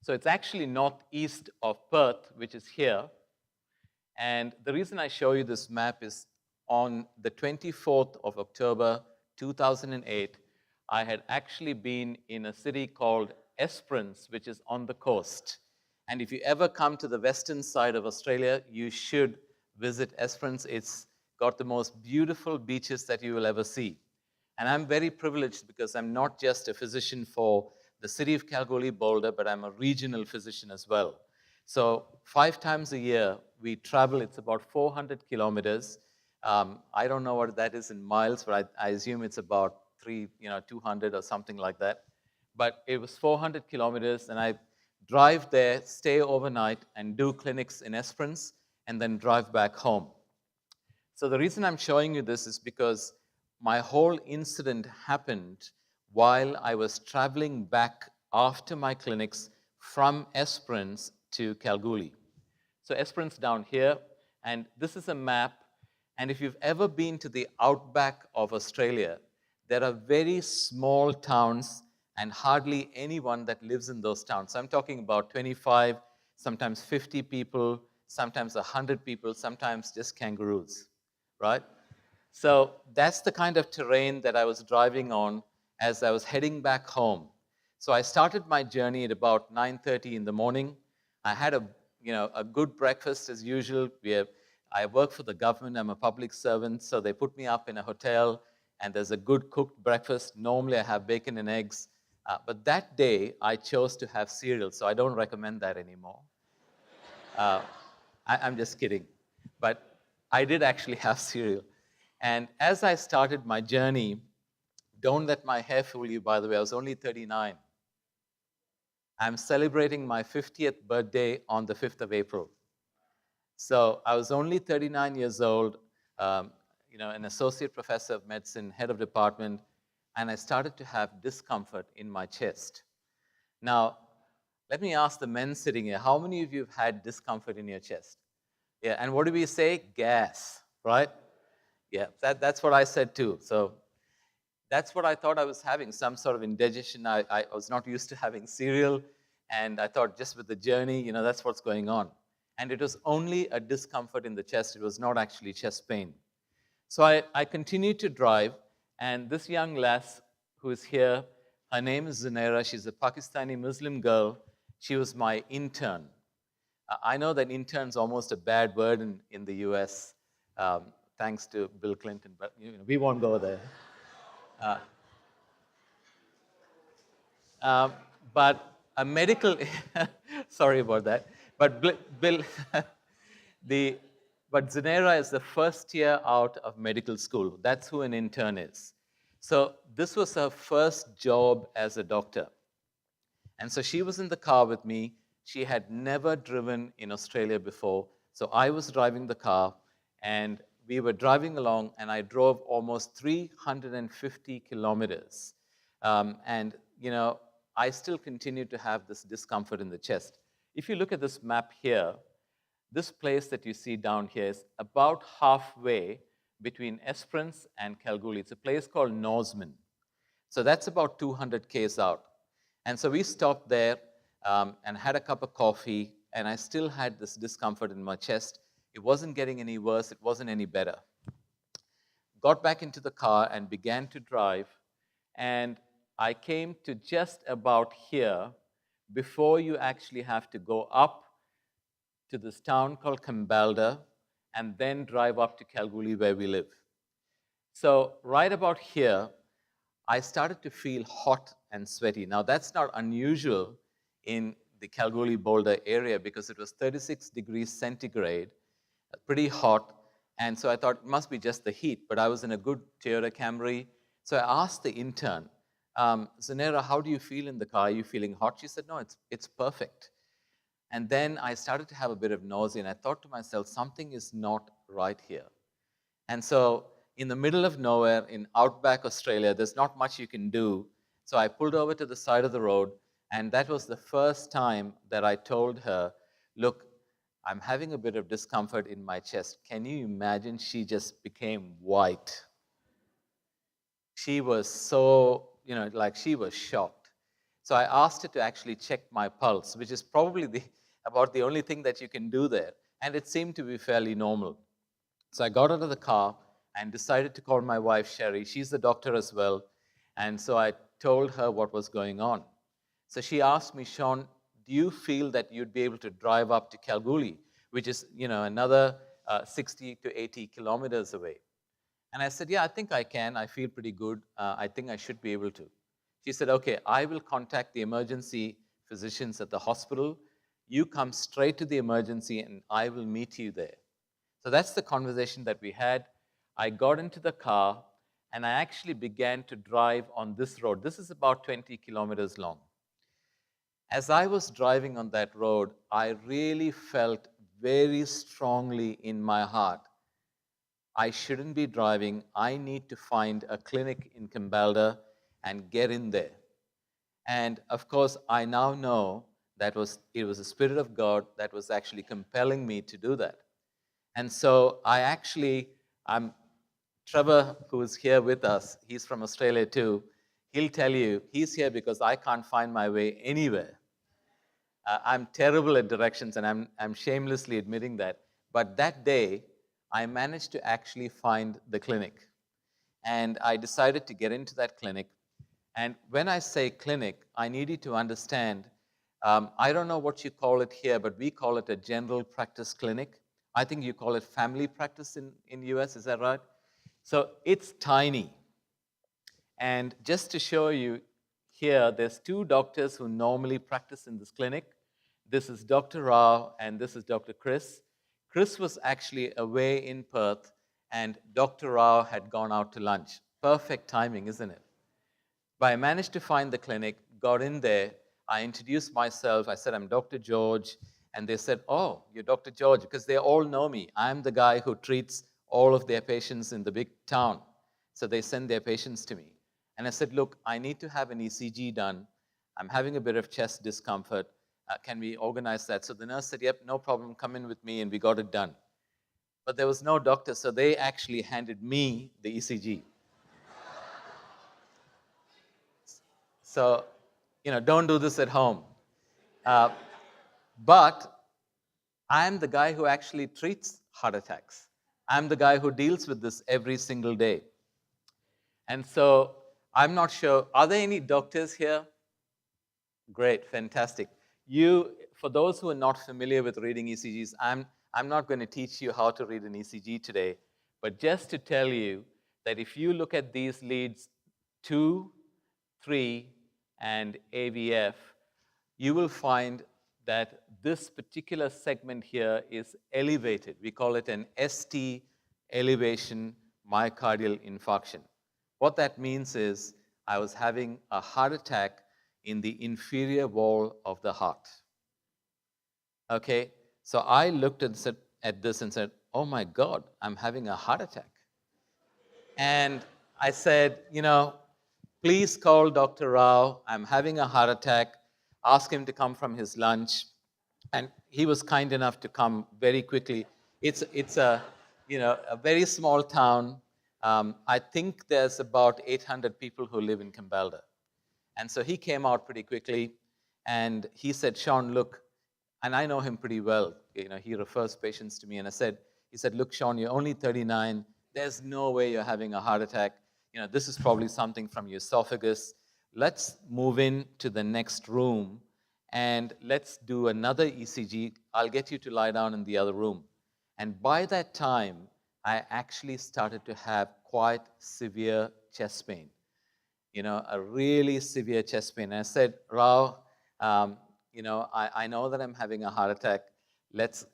So it's actually northeast of Perth, which is here. And the reason I show you this map is on the 24th of October, 2008, I had actually been in a city called Esperance, which is on the coast. And if you ever come to the western side of Australia, you should visit Esperance. It's got the most beautiful beaches that you will ever see. And I'm very privileged because I'm not just a physician for the city of Kalgoorlie Boulder, but I'm a regional physician as well. So 5 times a year, we travel. It's about 400 kilometers. I don't know what that is in miles, but I assume it's about 200 or something like that. But it was 400 kilometers, and I drive there, stay overnight, and do clinics in Esperance, and then drive back home. So the reason I'm showing you this is because my whole incident happened while I was traveling back after my clinics from Esperance to Kalgoorlie. So Esperance down here, and this is a map. And if you've ever been to the outback of Australia, there are very small towns and hardly anyone that lives in those towns. So I'm talking about 25, sometimes 50 people, sometimes 100 people, sometimes just kangaroos, right? So that's the kind of terrain that I was driving on as I was heading back home. So I started my journey at about 9:30 in the morning. I had a good breakfast as usual. I work for the government. I'm a public servant, so they put me up in a hotel, and there's a good cooked breakfast. Normally, I have bacon and eggs. But that day, I chose to have cereal, so I don't recommend that anymore. I'm just kidding. But I did actually have cereal. And as I started my journey, don't let my hair fool you, by the way, I was only 39. I'm celebrating my 50th birthday on the 5th of April. So I was only 39 years old, an associate professor of medicine, head of department, and I started to have discomfort in my chest. Now, let me ask the men sitting here, how many of you have had discomfort in your chest? Yeah, and what do we say? Gas, right? Yeah, that's what I said too. So that's what I thought I was having, some sort of indigestion. I was not used to having cereal, and I thought just with the journey, that's what's going on. And it was only a discomfort in the chest. It was not actually chest pain. So I continued to drive, and this young lass who is here, her name is Zunaira. She's a Pakistani Muslim girl. She was my intern. I know that intern's almost a bad word in the US, thanks to Bill Clinton, but we won't go there. Uh, but a medical, sorry about that, but Bill, the, but Zunaira is the first year out of medical school. That's who an intern is. So this was her first job as a doctor. And so she was in the car with me. She had never driven in Australia before. So I was driving the car, and we were driving along, and I drove almost 350 kilometers. I still continued to have this discomfort in the chest. If you look at this map here, this place that you see down here is about halfway between Esperance and Kalgoorlie. It's a place called Norseman. So that's about 200 k's out. And so we stopped there and had a cup of coffee, and I still had this discomfort in my chest. It wasn't getting any worse. It wasn't any better. Got back into the car and began to drive, and I came to just about here before you actually have to go up to this town called Kambalda and then drive up to Kalgoorlie where we live. So right about here, I started to feel hot and sweaty. Now, that's not unusual in the Kalgoorlie-Boulder area because it was 36 degrees centigrade, pretty hot. And so I thought it must be just the heat, but I was in a good Toyota Camry. So I asked the intern, Zunaira, how do you feel in the car? Are you feeling hot? She said, no, it's perfect. And then I started to have a bit of nausea, and I thought to myself, something is not right here. And so in the middle of nowhere in outback Australia, there's not much you can do. So I pulled over to the side of the road, and that was the first time that I told her, look, I'm having a bit of discomfort in my chest. Can you imagine? She just became white. She was so, she was shocked. So I asked her to actually check my pulse, which is probably about the only thing that you can do there. And it seemed to be fairly normal. So I got out of the car and decided to call my wife, Sherry. She's the doctor as well. And so I told her what was going on. So she asked me, Sean, do you feel that you'd be able to drive up to Kalgoorlie, which is, another 60 to 80 kilometers away? And I said, yeah, I think I can. I feel pretty good. I think I should be able to. She said, okay, I will contact the emergency physicians at the hospital. You come straight to the emergency, and I will meet you there. So that's the conversation that we had. I got into the car, and I actually began to drive on this road. This is about 20 kilometers long. As I was driving on that road, I really felt very strongly in my heart, I shouldn't be driving. I need to find a clinic in Kambalda and get in there. And of course, I now know that it was the Spirit of God that was actually compelling me to do that. And so Trevor, who is here with us, he's from Australia too. He'll tell you, he's here because I can't find my way anywhere. I'm terrible at directions, and I'm shamelessly admitting that. But that day, I managed to actually find the clinic. And I decided to get into that clinic. And when I say clinic, I need you to understand, I don't know what you call it here, but we call it a general practice clinic. I think you call it family practice in the US, is that right? So it's tiny. And just to show you here, there's two doctors who normally practice in this clinic. This is Dr. Rao, and this is Dr. Chris. Chris was actually away in Perth, and Dr. Rao had gone out to lunch. Perfect timing, isn't it? But I managed to find the clinic, got in there. I introduced myself. I said, I'm Dr. George, And they said, oh, you're Dr. George, because they all know me. I'm the guy who treats all of their patients in the big town. So they send their patients to me. And I said, look, I need to have an ECG done. I'm having a bit of chest discomfort. Can we organize that? So the nurse said, yep, no problem. Come in with me, and we got it done. But there was no doctor, so they actually handed me the ECG. So, don't do this at home. But I'm the guy who actually treats heart attacks. I'm the guy who deals with this every single day. And so I'm not sure, are there any doctors here? Great, fantastic. For those who are not familiar with reading ECGs, I'm not going to teach you how to read an ECG today, but just to tell you that if you look at these leads 2, 3, and AVF, you will find that this particular segment here is elevated. We call it an ST elevation myocardial infarction. What that means is I was having a heart attack in the inferior wall of the heart. Okay, so I looked at this and said, oh my God, I'm having a heart attack. And I said, please call Dr. Rao. I'm having a heart attack. Ask him to come from his lunch. And he was kind enough to come very quickly. It's a very small town. I think there's about 800 people who live in Cambalda. And so he came out pretty quickly, and he said, Sean, look, and I know him pretty well. He refers patients to me, and he said, look, Sean, you're only 39. There's no way you're having a heart attack. This is probably something from your esophagus. Let's move in to the next room, and let's do another ECG. I'll get you to lie down in the other room. And by that time, I actually started to have quite severe chest pain. A really severe chest pain. And I said, Rao, I know that I'm having a heart attack. Let's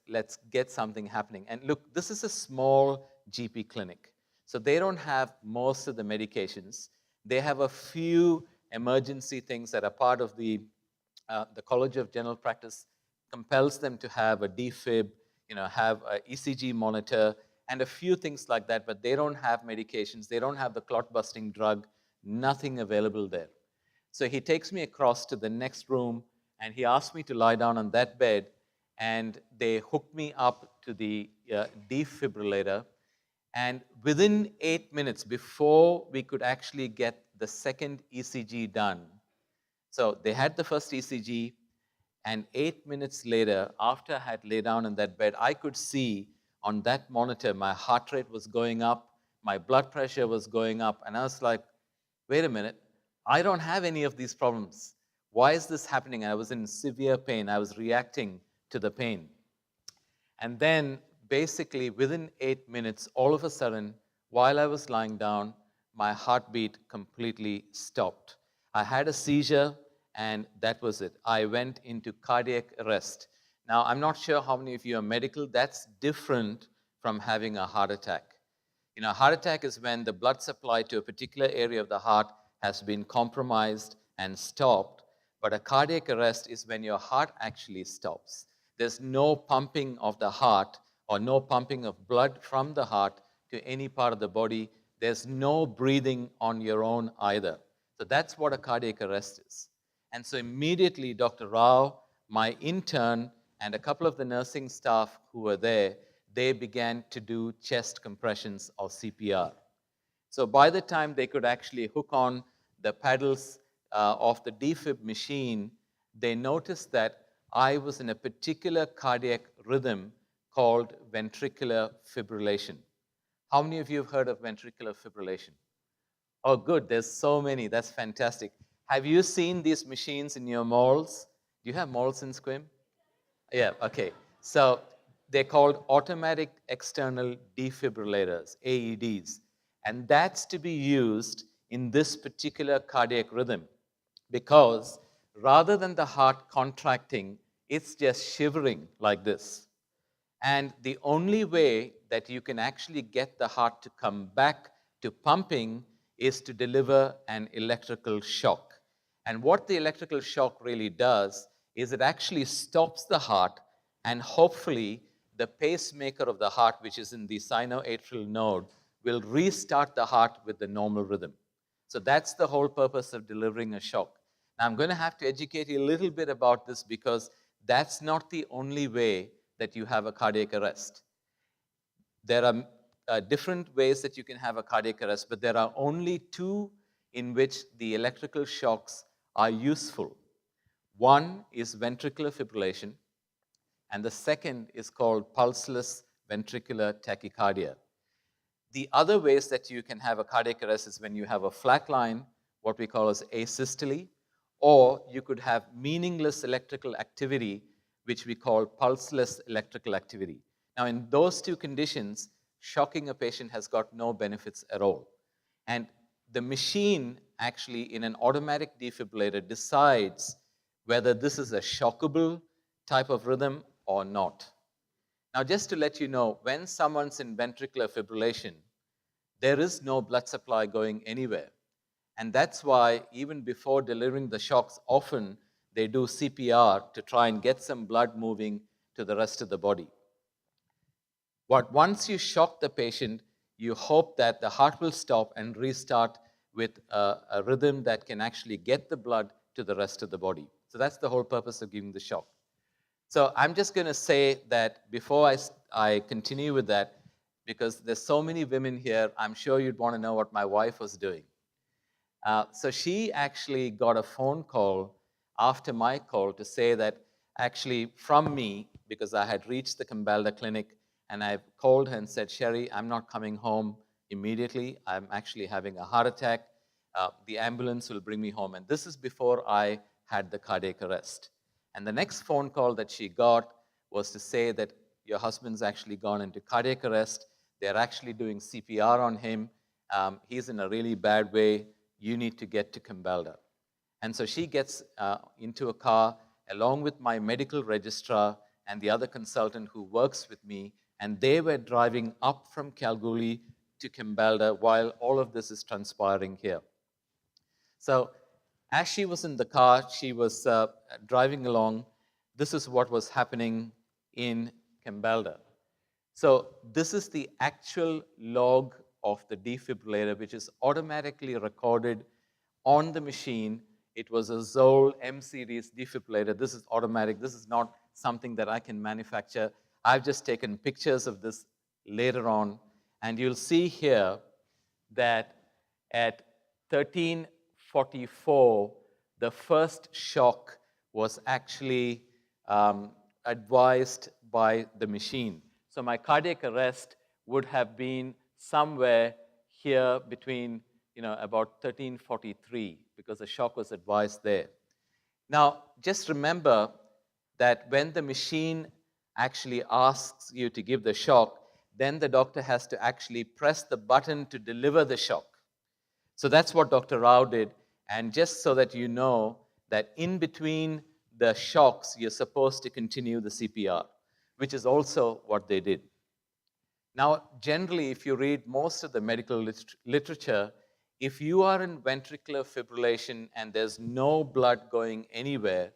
get something happening. And look, this is a small GP clinic. So they don't have most of the medications. They have a few emergency things that are part of the College of General Practice compels them to have a defib, have an ECG monitor, and a few things like that, but they don't have medications. They don't have the clot-busting drug, nothing available there. So he takes me across to the next room, and he asked me to lie down on that bed, and they hooked me up to the defibrillator. And within 8 minutes, before we could actually get the second ECG done, so they had the first ECG, and 8 minutes later, after I had laid down on that bed, I could see on that monitor my heart rate was going up, my blood pressure was going up, and I was like, wait a minute, I don't have any of these problems. Why is this happening? I was in severe pain. I was reacting to the pain. And then basically within 8 minutes, all of a sudden, while I was lying down, my heartbeat completely stopped. I had a seizure, and that was it. I went into cardiac arrest. Now, I'm not sure how many of you are medical. That's different from having a heart attack. A heart attack is when the blood supply to a particular area of the heart has been compromised and stopped. But a cardiac arrest is when your heart actually stops. There's no pumping of the heart or no pumping of blood from the heart to any part of the body. There's no breathing on your own either. So that's what a cardiac arrest is. And so immediately, Dr. Rao, my intern, and a couple of the nursing staff who were there, they began to do chest compressions or CPR. So by the time they could actually hook on the paddles of the defib machine, they noticed that I was in a particular cardiac rhythm called ventricular fibrillation. How many of you have heard of ventricular fibrillation? Oh, good. There's so many. That's fantastic. Have you seen these machines in your malls? Do you have malls in Sequim? Yeah, okay. So they're called automatic external defibrillators, AEDs. And that's to be used in this particular cardiac rhythm because rather than the heart contracting, it's just shivering like this. And the only way that you can actually get the heart to come back to pumping is to deliver an electrical shock. And what the electrical shock really does is it actually stops the heart and hopefully the pacemaker of the heart, which is in the sinoatrial node, will restart the heart with the normal rhythm. So that's the whole purpose of delivering a shock. Now, I'm going to have to educate you a little bit about this because that's not the only way that you have a cardiac arrest. There are different ways that you can have a cardiac arrest, but there are only two in which the electrical shocks are useful. One is ventricular fibrillation, and the second is called pulseless ventricular tachycardia. The other ways that you can have a cardiac arrest is when you have a flat line, what we call as asystole, or you could have meaningless electrical activity, which we call pulseless electrical activity. Now, in those two conditions, shocking a patient has got no benefits at all. And the machine actually, in an automatic defibrillator, decides whether this is a shockable type of rhythm or not. Now, just to let you know, when someone's in ventricular fibrillation, there is no blood supply going anywhere. And that's why even before delivering the shocks, often they do CPR to try and get some blood moving to the rest of the body. But once you shock the patient, you hope that the heart will stop and restart with a rhythm that can actually get the blood to the rest of the body. So that's the whole purpose of giving the shock. So I'm just going to say that before I continue with that, because there's so many women here, I'm sure you'd want to know what my wife was doing. So she actually got a phone call after my call to say that actually from me, because I had reached the Cambalda clinic, and I called her and said, Sherry, I'm not coming home immediately. I'm actually having a heart attack. The ambulance will bring me home. And this is before I had the cardiac arrest. And the next phone call that she got was to say that your husband's actually gone into cardiac arrest. They're actually doing CPR on him. He's in a really bad way. You need to get to Cambalda. And so she gets into a car along with my medical registrar and the other consultant who works with me, and they were driving up from Kalgoorlie to Cambalda while all of this is transpiring here. So as she was in the car, she was driving along. This is what was happening in Cambalda. So this is the actual log of the defibrillator, which is automatically recorded on the machine. It was a Zoll M-series defibrillator. This is automatic. This is not something that I can manufacture. I've just taken pictures of this later on. And you'll see here that at 13:44, the first shock was actually advised by the machine. So my cardiac arrest would have been somewhere here between, about 13:43, because the shock was advised there. Now, just remember that when the machine actually asks you to give the shock, then the doctor has to actually press the button to deliver the shock. So that's what Dr. Rao did. And just so that you know that in between the shocks, you're supposed to continue the CPR, which is also what they did. Now, generally, if you read most of the medical literature, if you are in ventricular fibrillation and there's no blood going anywhere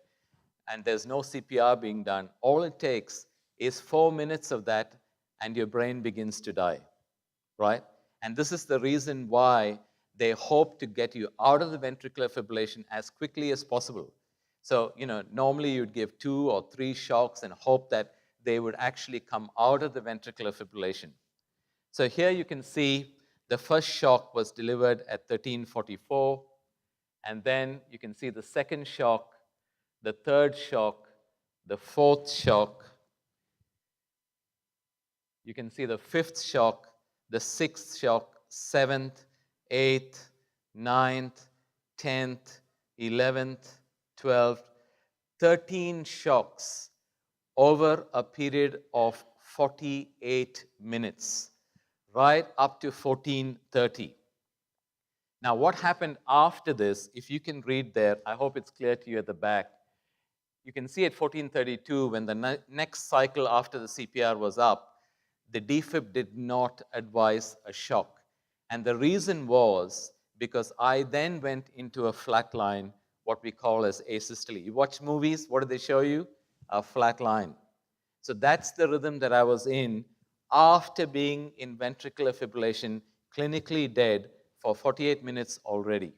and there's no CPR being done, all it takes is 4 minutes of that and your brain begins to die, right? And this is the reason why they hope to get you out of the ventricular fibrillation as quickly as possible. So, normally you'd give 2 or 3 shocks and hope that they would actually come out of the ventricular fibrillation. So here you can see the first shock was delivered at 13:44, and then you can see the second shock, the third shock, the fourth shock. You can see the fifth shock, the sixth shock, seventh, eighth, ninth, 10th, 11th, 12th, 13 shocks over a period of 48 minutes, right up to 14:30. Now, what happened after this, if you can read there, I hope it's clear to you at the back. You can see at 14:32, when the next cycle after the CPR was up, the defib did not advise a shock. And the reason was because I then went into a flat line, what we call as asystole. You watch movies, what do they show you? A flat line. So that's the rhythm that I was in after being in ventricular fibrillation, clinically dead for 48 minutes already.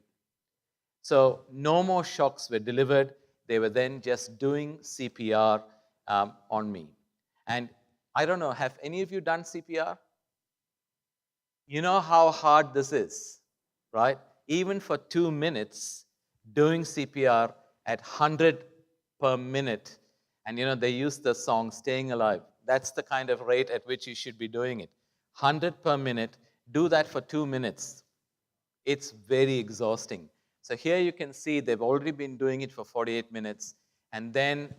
So no more shocks were delivered. They were then just doing CPR on me. And I don't know, have any of you done CPR? You know how hard this is, right? Even for 2 minutes, doing CPR at 100 per minute. And they use the song Staying Alive. That's the kind of rate at which you should be doing it. 100 per minute, do that for 2 minutes. It's very exhausting. So here you can see they've already been doing it for 48 minutes. And then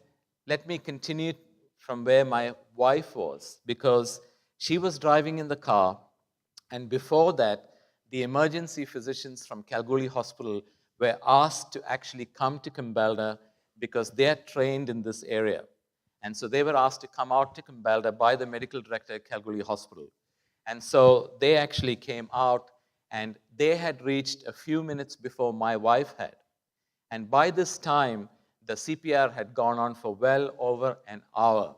let me continue from where my wife was, because she was driving in the car. And before that, the emergency physicians from Kalgoorlie Hospital were asked to actually come to Kambalda because they are trained in this area. And so they were asked to come out to Kambalda by the medical director at Kalgoorlie Hospital. And so they actually came out, and they had reached a few minutes before my wife had. And by this time, the CPR had gone on for well over an hour.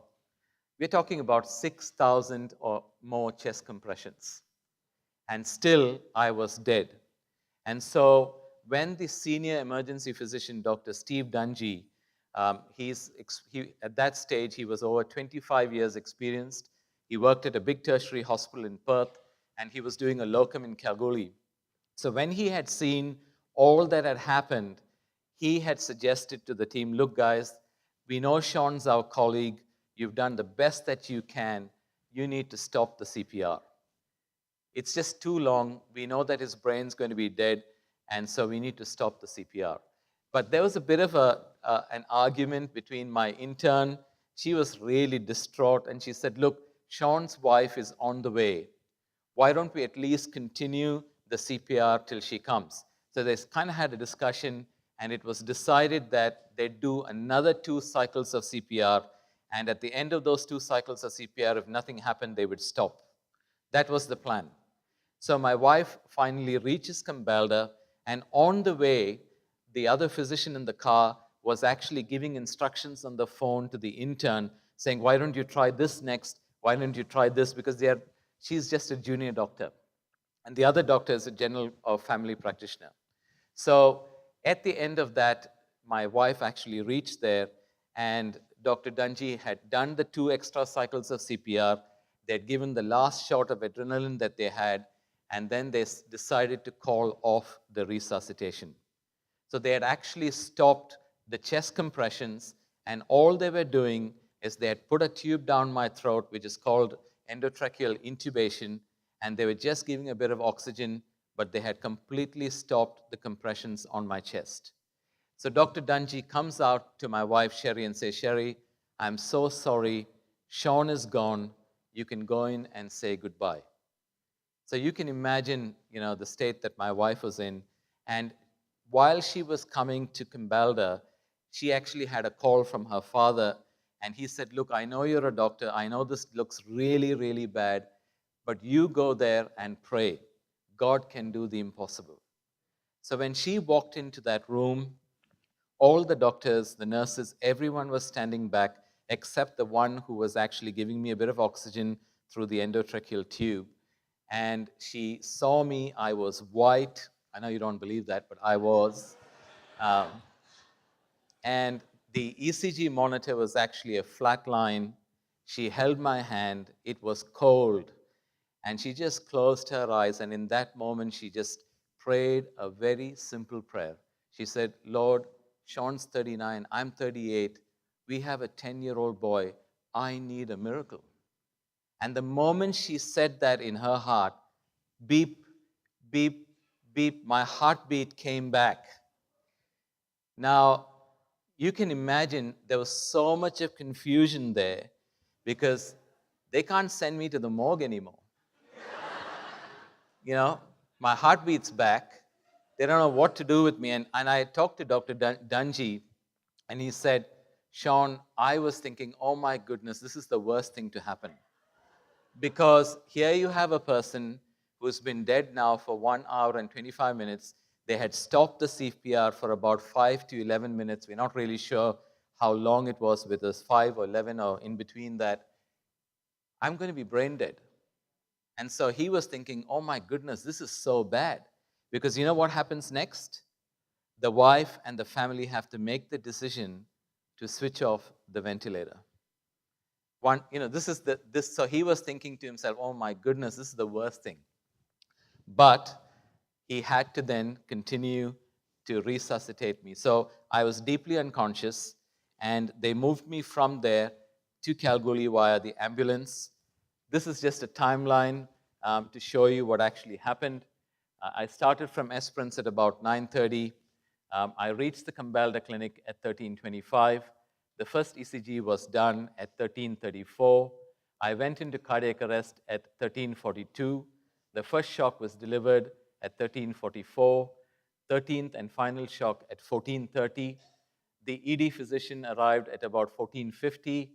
We're talking about 6,000 or more chest compressions. And still, I was dead. And so when the senior emergency physician, Dr. Steve Dungy, at that stage, he was over 25 years experienced. He worked at a big tertiary hospital in Perth, and he was doing a locum in Kalgoorlie. So when he had seen all that had happened, he had suggested to the team, look, guys, we know Sean's our colleague. You've done the best that you can. You need to stop the CPR. It's just too long. We know that his brain's going to be dead, and so we need to stop the CPR. But there was a bit of an argument between my intern. She was really distraught, and she said, look, Sean's wife is on the way. Why don't we at least continue the CPR till she comes? So they kind of had a discussion, and it was decided that they'd do another 2 cycles of CPR, and at the end of those 2 cycles of CPR, if nothing happened, they would stop. That was the plan. So my wife finally reaches Kambalda, and on the way, the other physician in the car was actually giving instructions on the phone to the intern, saying, why don't you try this next? Why don't you try this? Because she's just a junior doctor. And the other doctor is a general or family practitioner. So at the end of that, my wife actually reached there, and Dr. Dungy had done the 2 extra cycles of CPR. They'd given the last shot of adrenaline that they had, and then they decided to call off the resuscitation. So they had actually stopped the chest compressions, and all they were doing is they had put a tube down my throat, which is called endotracheal intubation, and they were just giving a bit of oxygen, but they had completely stopped the compressions on my chest. So Dr. Dungy comes out to my wife, Sherry, and says, Sherry, I'm so sorry. Sean is gone. You can go in and say goodbye. So you can imagine, the state that my wife was in. And while she was coming to Kambalda, she actually had a call from her father, and he said, look, I know you're a doctor. I know this looks really, really bad, but you go there and pray. God can do the impossible. So when she walked into that room, all the doctors, the nurses, everyone was standing back except the one who was actually giving me a bit of oxygen through the endotracheal tube. And she saw me. I was white. I know you don't believe that, but I was. And the ECG monitor was actually a flat line. She held my hand. It was cold. And she just closed her eyes. And in that moment, she just prayed a very simple prayer. She said, Lord, Sean's 39. I'm 38. We have a 10-year-old boy. I need a miracle. And the moment she said that in her heart, beep, beep, beep, my heartbeat came back. Now, you can imagine there was so much of confusion there because they can't send me to the morgue anymore. My heartbeat's back. They don't know what to do with me. And I talked to Dr. Dungy, and he said, Sean, I was thinking, oh my goodness, this is the worst thing to happen. Because here you have a person who's been dead now for 1 hour and 25 minutes. They had stopped the CPR for about 5 to 11 minutes. We're not really sure how long it was, whether it was 5 or 11 or in between that, I'm going to be brain dead. And so he was thinking, oh my goodness, this is so bad. Because you know what happens next? The wife and the family have to make the decision to switch off the ventilator. So he was thinking to himself, oh my goodness, this is the worst thing. But he had to then continue to resuscitate me. So I was deeply unconscious, and they moved me from there to Kalgoorlie via the ambulance. This is just a timeline to show you what actually happened. I started from Esperance at about 9:30. I reached the Kambalda clinic at 13:25. The first ECG was done at 13:34. I went into cardiac arrest at 13:42. The first shock was delivered at 13:44. 13th and final shock at 14:30. The ED physician arrived at about 14:50,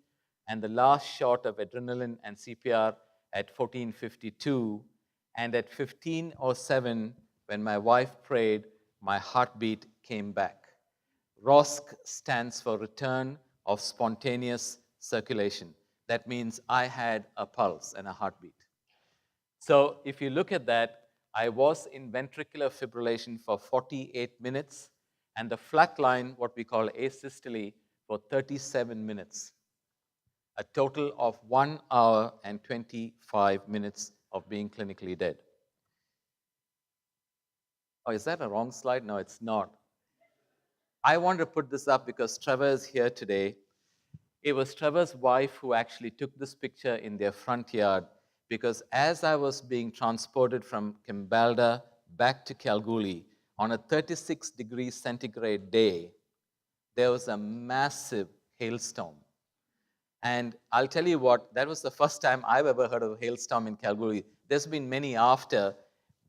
and the last shot of adrenaline and CPR at 14:52. And at 15:07, when my wife prayed, my heartbeat came back. ROSC stands for Return of Spontaneous Circulation. That means I had a pulse and a heartbeat. So if you look at that, I was in ventricular fibrillation for 48 minutes, and the flat line, what we call asystole, for 37 minutes. A total of 1 hour and 25 minutes of being clinically dead. Oh, is that a wrong slide? No, it's not. I wanted to put this up because Trevor is here today. It was Trevor's wife who actually took this picture in their front yard, because as I was being transported from Kambalda back to Kalgoorlie on a 36 degrees centigrade day, there was a massive hailstorm. And I'll tell you what, that was the first time I've ever heard of a hailstorm in Kalgoorlie. There's been many after,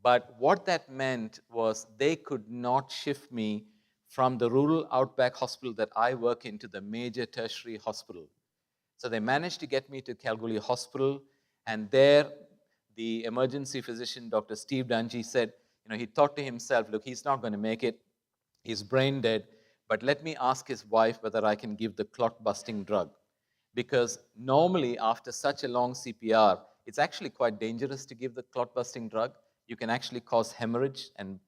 but what that meant was they could not shift me from the rural outback hospital that I work in to the major tertiary hospital. So they managed to get me to Kalgoorlie Hospital, and there the emergency physician, Dr. Steve Dungy, said, he thought to himself, look, he's not going to make it. He's brain dead, but let me ask his wife whether I can give the clot-busting drug. Because normally, after such a long CPR, it's actually quite dangerous to give the clot-busting drug. You can actually cause hemorrhage, and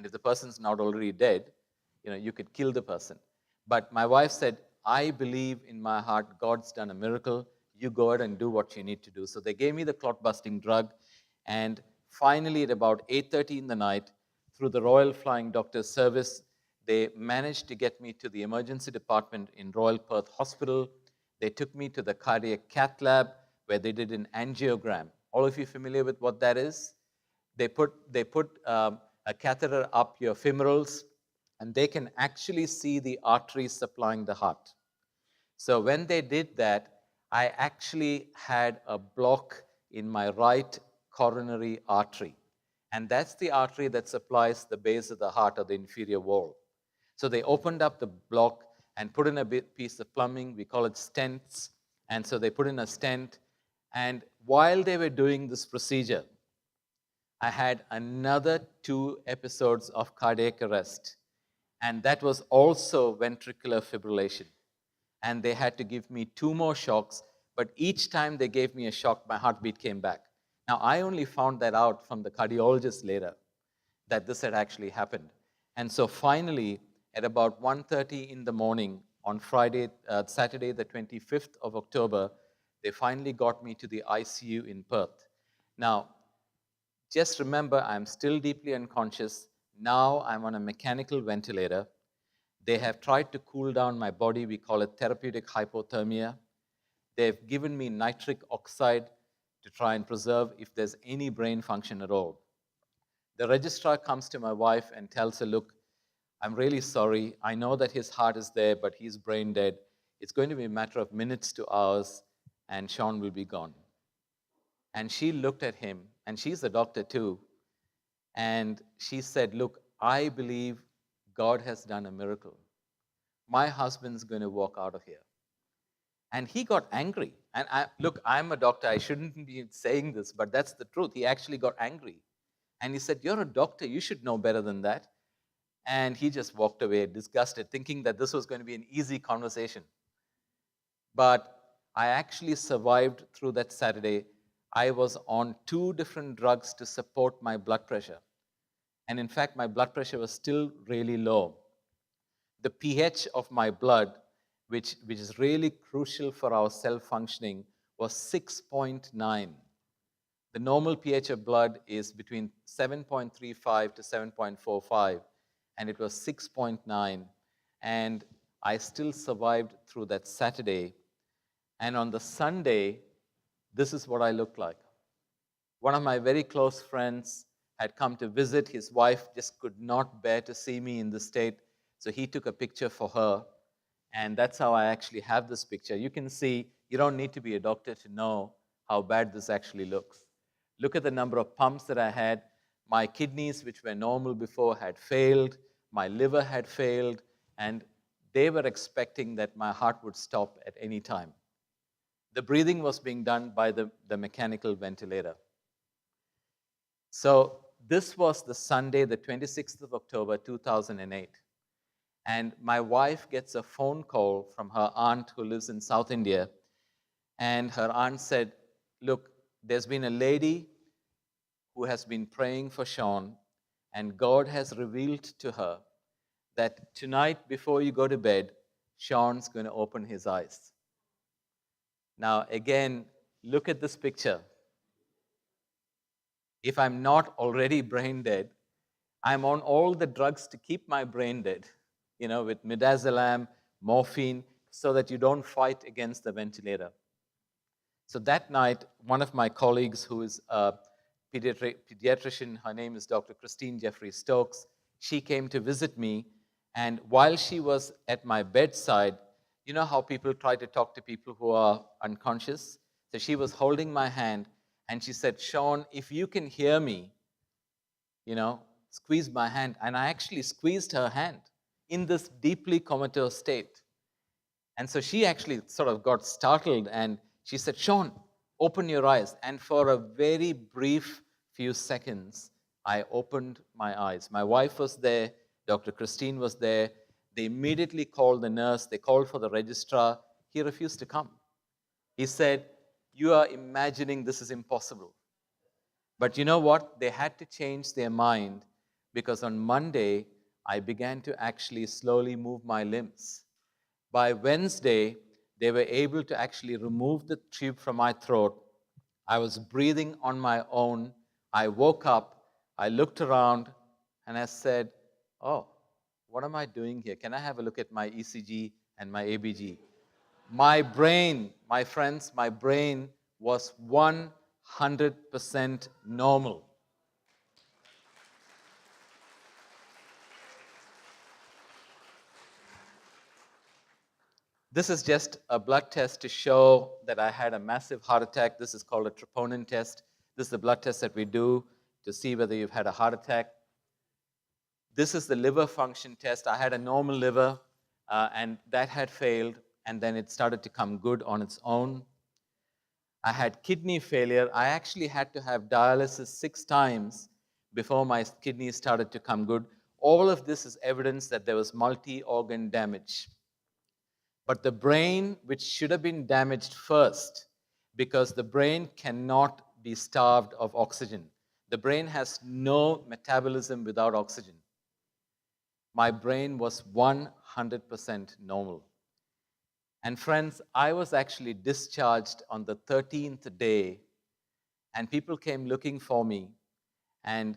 if the person's not already dead, you could kill the person. But my wife said, I believe in my heart God's done a miracle. You go ahead and do what you need to do. So they gave me the clot-busting drug, and finally, at about 8:30 in the night, through the Royal Flying Doctor Service, they managed to get me to the emergency department in Royal Perth Hospital. They took me to the cardiac cath lab, where they did an angiogram. All of you familiar with what that is? They put a catheter up your femorals, and they can actually see the arteries supplying the heart. So when they did that, I actually had a block in my right coronary artery. And that's the artery that supplies the base of the heart, or the inferior wall. So they opened up the block and put in a piece of plumbing. We call it stents. And so they put in a stent. And while they were doing this procedure, I had another 2 episodes of cardiac arrest. And that was also ventricular fibrillation. And they had to give me 2 more shocks. But each time they gave me a shock, my heartbeat came back. Now, I only found that out from the cardiologist later, that this had actually happened. And so finally, at about 1:30 in the morning on Saturday, the 25th of October, they finally got me to the ICU in Perth. Now, just remember, I'm still deeply unconscious. Now I'm on a mechanical ventilator. They have tried to cool down my body. We call it therapeutic hypothermia. They've given me nitric oxide to try and preserve if there's any brain function at all. The registrar comes to my wife and tells her, look, I'm really sorry. I know that his heart is there, but he's brain dead. It's going to be a matter of minutes to hours, and Sean will be gone. And she looked at him, and she's a doctor too, and she said, look, I believe God has done a miracle. My husband's going to walk out of here. And he got angry. And look, I'm a doctor. I shouldn't be saying this, but that's the truth. He actually got angry. And he said, you're a doctor. You should know better than that. And he just walked away, disgusted, thinking that this was going to be an easy conversation. But I actually survived through that Saturday. I was on 2 different drugs to support my blood pressure. And in fact, my blood pressure was still really low. The pH of my blood, which is really crucial for our cell functioning, was 6.9. The normal pH of blood is between 7.35 to 7.45, and it was 6.9. And I still survived through that Saturday. And on the Sunday, this is what I looked like. One of my very close friends had come to visit. His wife just could not bear to see me in this state, so he took a picture for her, and that's how I actually have this picture. You can see, you don't need to be a doctor to know how bad this actually looks. Look at the number of pumps that I had. My kidneys, which were normal before, had failed. My liver had failed, and they were expecting that my heart would stop at any time. The breathing was being done by the mechanical ventilator. So this was the Sunday, the 26th of October, 2008. And my wife gets a phone call from her aunt who lives in South India. And her aunt said, look, there's been a lady who has been praying for Sean, and God has revealed to her that tonight before you go to bed, Sean's going to open his eyes. Now, again, look at this picture. If I'm not already brain dead, I'm on all the drugs to keep my brain dead, with midazolam, morphine, so that you don't fight against the ventilator. So that night, one of my colleagues who is a pediatrician, her name is Dr. Christine Jeffrey Stokes, she came to visit me, and while she was at my bedside, you know how people try to talk to people who are unconscious? So she was holding my hand, and she said, Sean, if you can hear me, squeeze my hand. And I actually squeezed her hand in this deeply comatose state. And so she actually sort of got startled, and she said, Sean, open your eyes. And for a very brief few seconds, I opened my eyes. My wife was there. Dr. Christine was there. They immediately called the nurse. They called for the registrar. He refused to come. He said, you are imagining this is impossible. But you know what? They had to change their mind, because on Monday, I began to actually slowly move my limbs. By Wednesday, they were able to actually remove the tube from my throat. I was breathing on my own. I woke up, I looked around, and I said, oh, what am I doing here? Can I have a look at my ECG and my ABG? My brain, my friends, my brain was 100% normal. This is just a blood test to show that I had a massive heart attack. This is called a troponin test. This is the blood test that we do to see whether you've had a heart attack. This is the liver function test. I had a normal liver, and that had failed, and then it started to come good on its own. I had kidney failure. I actually had to have dialysis 6 times before my kidneys started to come good. All of this is evidence that there was multi-organ damage. But the brain, which should have been damaged first, because the brain cannot be starved of oxygen. The brain has no metabolism without oxygen. My brain was 100% normal. And friends, I was actually discharged on the 13th day, and people came looking for me, and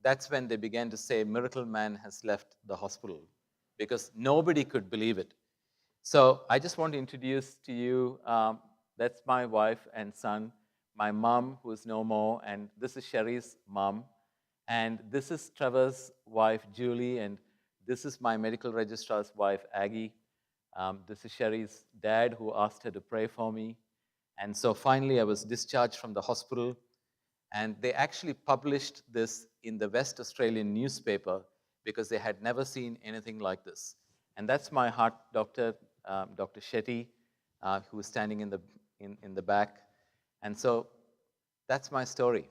that's when they began to say, Miracle Man has left the hospital, because nobody could believe it. So I just want to introduce to you, that's my wife and son, my mom, who is no more, and this is Sherry's mom, and this is Trevor's wife, Julie, and this is my medical registrar's wife, Aggie. This is Sherry's dad, who asked her to pray for me. And so finally, I was discharged from the hospital, and they actually published this in the West Australian newspaper because they had never seen anything like this. And that's my heart doctor, Dr. Shetty, who is standing in the back. And so that's my story.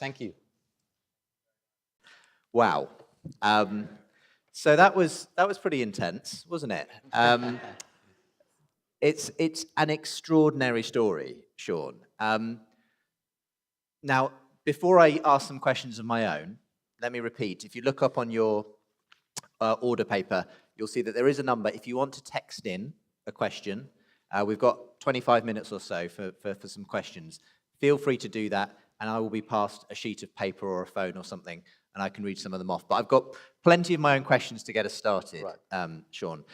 Thank you. Wow. So that was pretty intense, wasn't it? It's an extraordinary story, Sean. Now, before I ask some questions of my own, let me repeat. If you look up on your order paper, you'll see that there is a number. If you want to text in a question, we've got 25 minutes or so for some questions. Feel free to do that, and I will be passed a sheet of paper or a phone or something, and I can read some of them off. But I've got plenty of my own questions to get us started, right. Sean.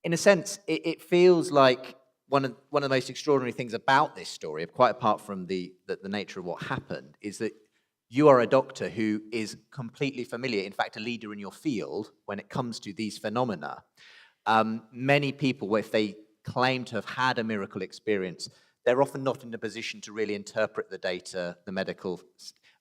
In a sense, it feels like one of the most extraordinary things about this story, quite apart from the nature of what happened, is that you are a doctor who is completely familiar, in fact, a leader in your field when it comes to these phenomena. Many people, if they claim to have had a miracle experience, they're often not in a position to really interpret the data, the medical,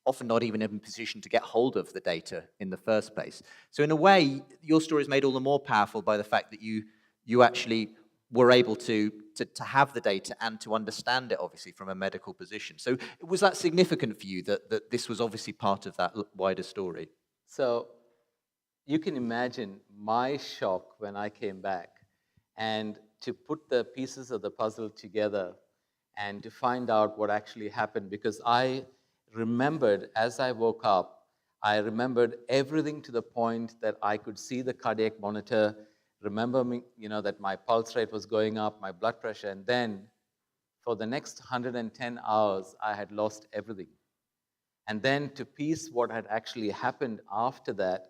often not even in a position to get hold of the data in the first place. So in a way, your story is made all the more powerful by the fact that you actually were able to have the data and to understand it, obviously, from a medical position. So was that significant for you, that this was obviously part of that wider story? So you can imagine my shock when I came back, and to put the pieces of the puzzle together and to find out what actually happened, because I remembered as I woke up, I remembered everything to the point that I could see the cardiac monitor, remember me, that my pulse rate was going up, my blood pressure, and then for the next 110 hours, I had lost everything. And then to piece what had actually happened after that,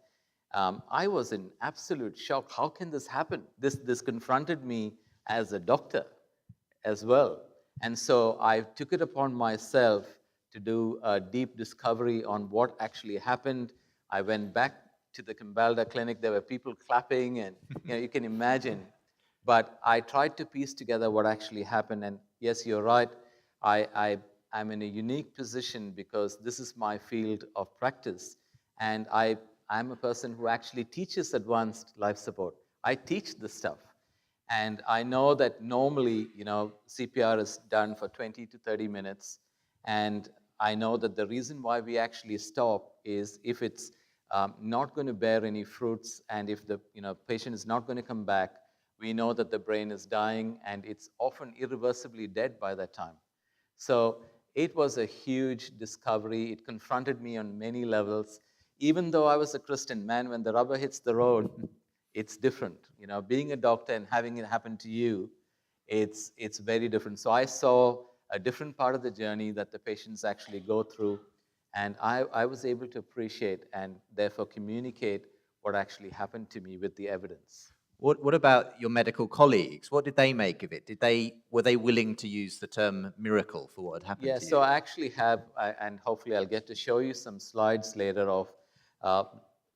I was in absolute shock. How can this happen? This confronted me as a doctor as well. And so I took it upon myself to do a deep discovery on what actually happened. I went back to the Cambalda clinic. There were people clapping, and you can imagine. But I tried to piece together what actually happened. And yes, you're right. I'm in a unique position because this is my field of practice. And I'm a person who actually teaches advanced life support. I teach this stuff. And I know that normally, CPR is done for 20 to 30 minutes. And I know that the reason why we actually stop is if it's not going to bear any fruits, and if the patient is not going to come back, we know that the brain is dying, and it's often irreversibly dead by that time. So it was a huge discovery. It confronted me on many levels. Even though I was a Christian man, when the rubber hits the road, it's different. Being a doctor and having it happen to you, it's very different. So I saw a different part of the journey that the patients actually go through, and I was able to appreciate and therefore communicate what actually happened to me with the evidence. What about your medical colleagues? What did they make of it? Were they willing to use the term miracle for what had happened to you? Yeah, so I actually have, and hopefully I'll get to show you some slides later of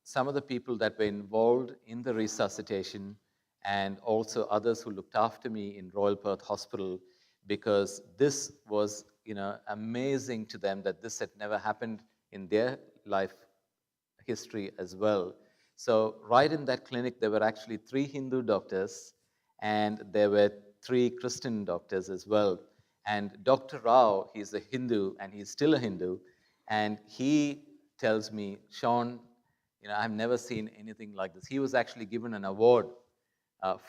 some of the people that were involved in the resuscitation, and also others who looked after me in Royal Perth Hospital, because this was amazing to them that this had never happened in their life history as well. So right in that clinic, there were actually 3 Hindu doctors, and there were 3 Christian doctors as well. And Dr. Rao, he's a Hindu, and he's still a Hindu, and he tells me, Sean, I've never seen anything like this. He was actually given an award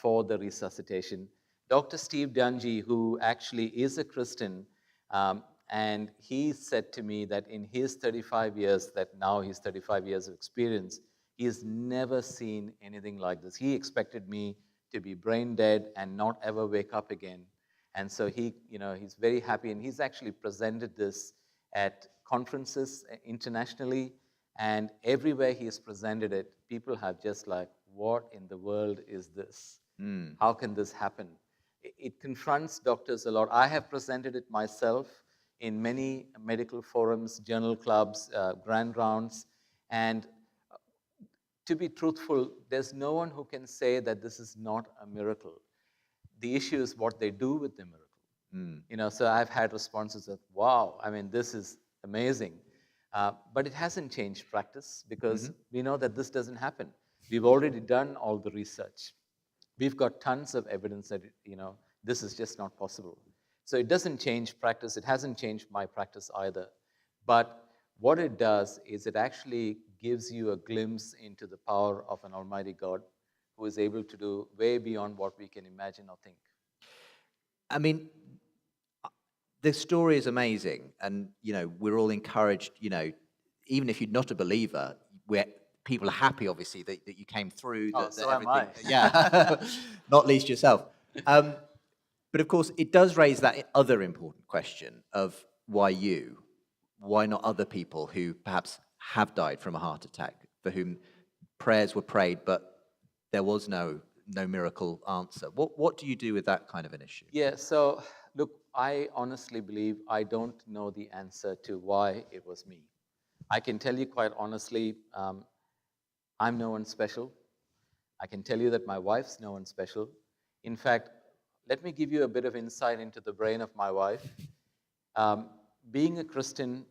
for the resuscitation. Dr. Steve Dungy, who actually is a Christian, and he said to me that in his 35 years, that now he's 35 years of experience, he has never seen anything like this. He expected me to be brain dead and not ever wake up again. And so he's very happy, and he's actually presented this at conferences internationally, and everywhere he's presented it, people have just like, what in the world is this? How can this happen? It confronts doctors a lot. I have presented it myself in many medical forums, journal clubs, grand rounds, and to be truthful, there's no one who can say that this is not a miracle. The issue is what they do with the miracle. So I've had responses of, wow, this is amazing. But it hasn't changed practice, because we know that this doesn't happen. We've already done all the research. We've got tons of evidence that, this is just not possible. So it doesn't change practice. It hasn't changed my practice either. But what it does is it actually gives you a glimpse into the power of an Almighty God who is able to do way beyond what we can imagine or think. I mean, the story is amazing, and we're all encouraged. Even if you're not a believer, people are happy, obviously, that you came through. That So am everything, I. yeah, not least yourself. But of course, it does raise that other important question of why you, why not other people who perhaps have died from a heart attack, for whom prayers were prayed, but there was no miracle answer. What do you do with that kind of an issue? Yeah, so look, I honestly believe I don't know the answer to why it was me. I can tell you quite honestly, I'm no one special. I can tell you that my wife's no one special. In fact, let me give you a bit of insight into the brain of my wife. Being a Christian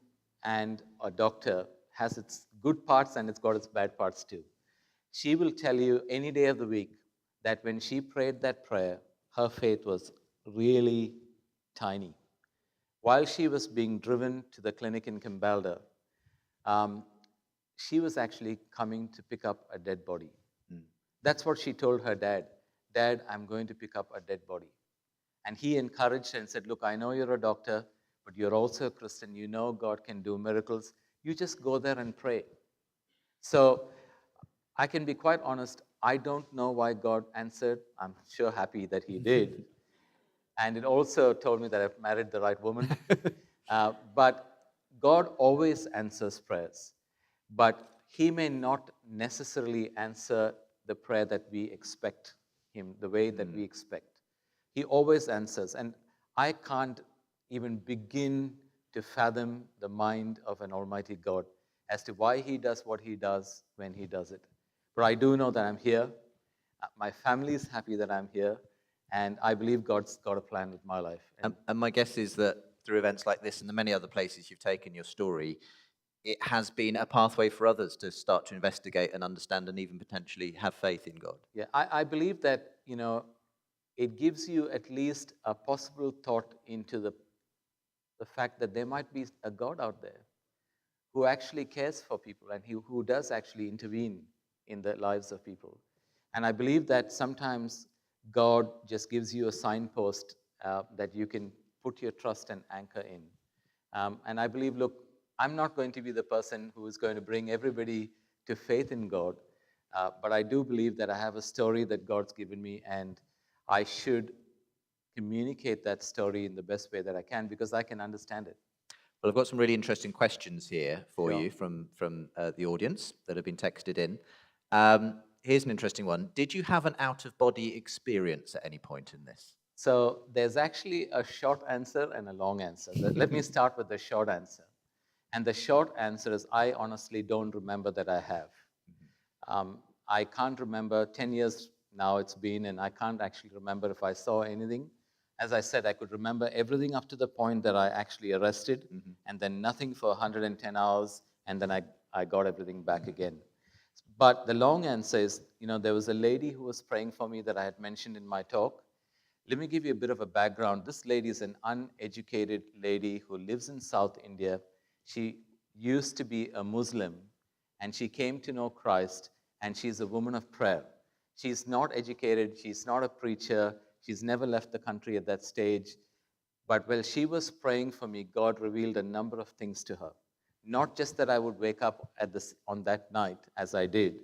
and a doctor has its good parts and it's got its bad parts too. She will tell you any day of the week that when she prayed that prayer, her faith was really tiny. While she was being driven to the clinic in Cambalda, she was actually coming to pick up a dead body. That's what she told her dad. Dad, I'm going to pick up a dead body. And he encouraged her and said, look, I know you're a doctor, but you're also a Christian. You know God can do miracles. You just go there and pray. So I can be quite honest, I don't know why God answered. I'm sure happy that he did. And it also told me that I've married the right woman. But God always answers prayers. But he may not necessarily answer the prayer that we expect him, the way that we expect. He always answers. And I can't even begin to fathom the mind of an Almighty God as to why he does what he does when he does it. But I do know that I'm here. My family is happy that I'm here. And I believe God's got a plan with my life. And my guess is that through events like this and the many other places you've taken your story, it has been a pathway for others to start to investigate and understand and even potentially have faith in God. Yeah, I believe that, it gives you at least a possible thought into the fact that there might be a God out there who actually cares for people and who does actually intervene in the lives of people. And I believe that sometimes God just gives you a signpost that you can put your trust and anchor in. And I believe, look, I'm not going to be the person who is going to bring everybody to faith in God, but I do believe that I have a story that God's given me, and I should communicate that story in the best way that I can because I can understand it. Well, I've got some really interesting questions here for Sure. you from the audience that have been texted in. Here's an interesting one. Did you have an out-of-body experience at any point in this? So there's actually a short answer and a long answer. Let me start with the short answer. And the short answer is I honestly don't remember that I have. I can't remember, 10 years now it's been, and I can't actually remember if I saw anything. As I said, I could remember everything up to the point that I actually arrested, and then nothing for 110 hours, and then I got everything back again. But the long answer is, there was a lady who was praying for me that I had mentioned in my talk. Let me give you a bit of a background. This lady is an uneducated lady who lives in South India. She used to be a Muslim, and she came to know Christ, and she's a woman of prayer. She's not educated. She's not a preacher. She's never left the country at that stage. But while she was praying for me, God revealed a number of things to her. Not just that I would wake up on that night, as I did.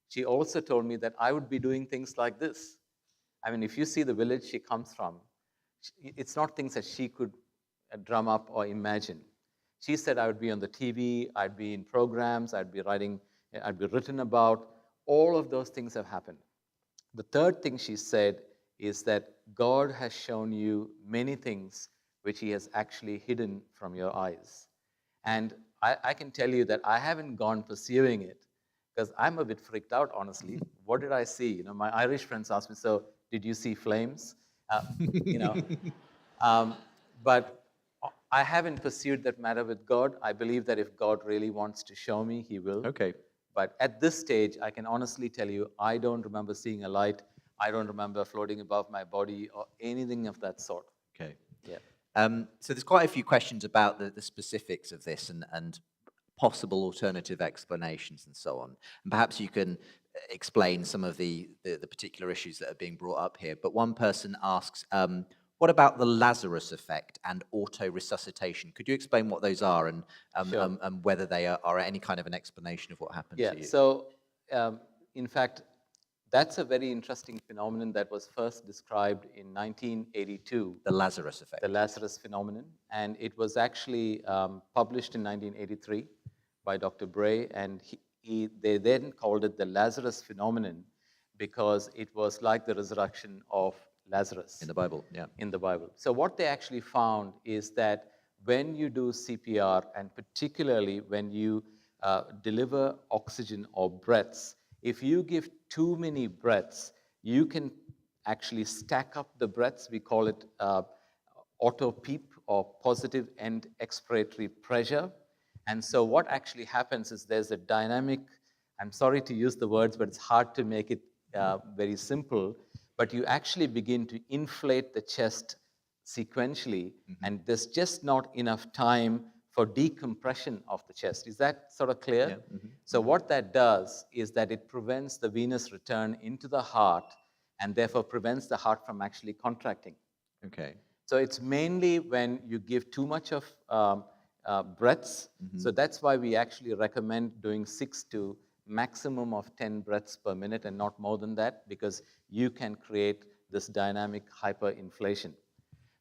She also told me that I would be doing things like this. I mean, if you see the village she comes from, it's not things that she could drum up or imagine. She said I would be on the TV, I'd be in programs, I'd be written about. All of those things have happened. The third thing she said is that God has shown you many things which he has actually hidden from your eyes. And I can tell you that I haven't gone pursuing it because I'm a bit freaked out, honestly. What did I see? My Irish friends asked me, so did you see flames? But I haven't pursued that matter with God. I believe that if God really wants to show me, he will. Okay. But at this stage, I can honestly tell you, I don't remember seeing a light. I don't remember floating above my body or anything of that sort. Okay. Yeah. So there's quite a few questions about the specifics of this and possible alternative explanations and so on. And perhaps you can explain some of the particular issues that are being brought up here. But one person asks, what about the Lazarus effect and auto-resuscitation? Could you explain what those are and Sure. whether they are any kind of an explanation of what happened Yeah, to you? so in fact, that's a very interesting phenomenon that was first described in 1982. The Lazarus effect. The Lazarus phenomenon, and it was actually published in 1983 by Dr. Bray, and they then called it the Lazarus phenomenon because it was like the resurrection of Lazarus. In the Bible, yeah. In the Bible. So what they actually found is that when you do CPR, and particularly when you deliver oxygen or breaths, if you give too many breaths, you can actually stack up the breaths. We call it auto-PEEP, or positive end expiratory pressure. And so what actually happens is there's a dynamic, I'm sorry to use the words, but it's hard to make it very simple, but you actually begin to inflate the chest sequentially, and there's just not enough time for decompression of the chest. Is that sort of clear? Yeah. So what that does is that it prevents the venous return into the heart, and therefore prevents the heart from actually contracting. Okay. So it's mainly when you give too much of breaths. So that's why we actually recommend doing 6 to maximum of 10 breaths per minute and not more than that, because you can create this dynamic hyperinflation.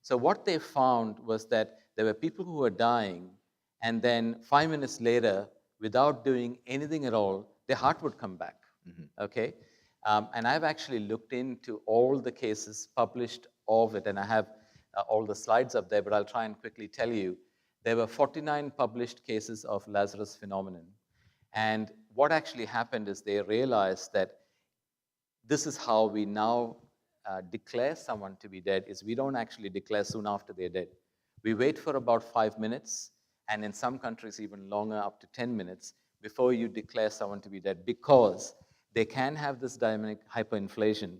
So what they found was that there were people who were dying, and then 5 minutes later, without doing anything at all, their heart would come back. Okay? And I've actually looked into all the cases published of it, and I have all the slides up there, but I'll try and quickly tell you. There were 49 published cases of Lazarus phenomenon. And what actually happened is they realized that this is how we now declare someone to be dead, is we don't actually declare soon after they're dead. We wait for about 5 minutes, and in some countries even longer, up to 10 minutes, before you declare someone to be dead, because they can have this dynamic hyperinflation.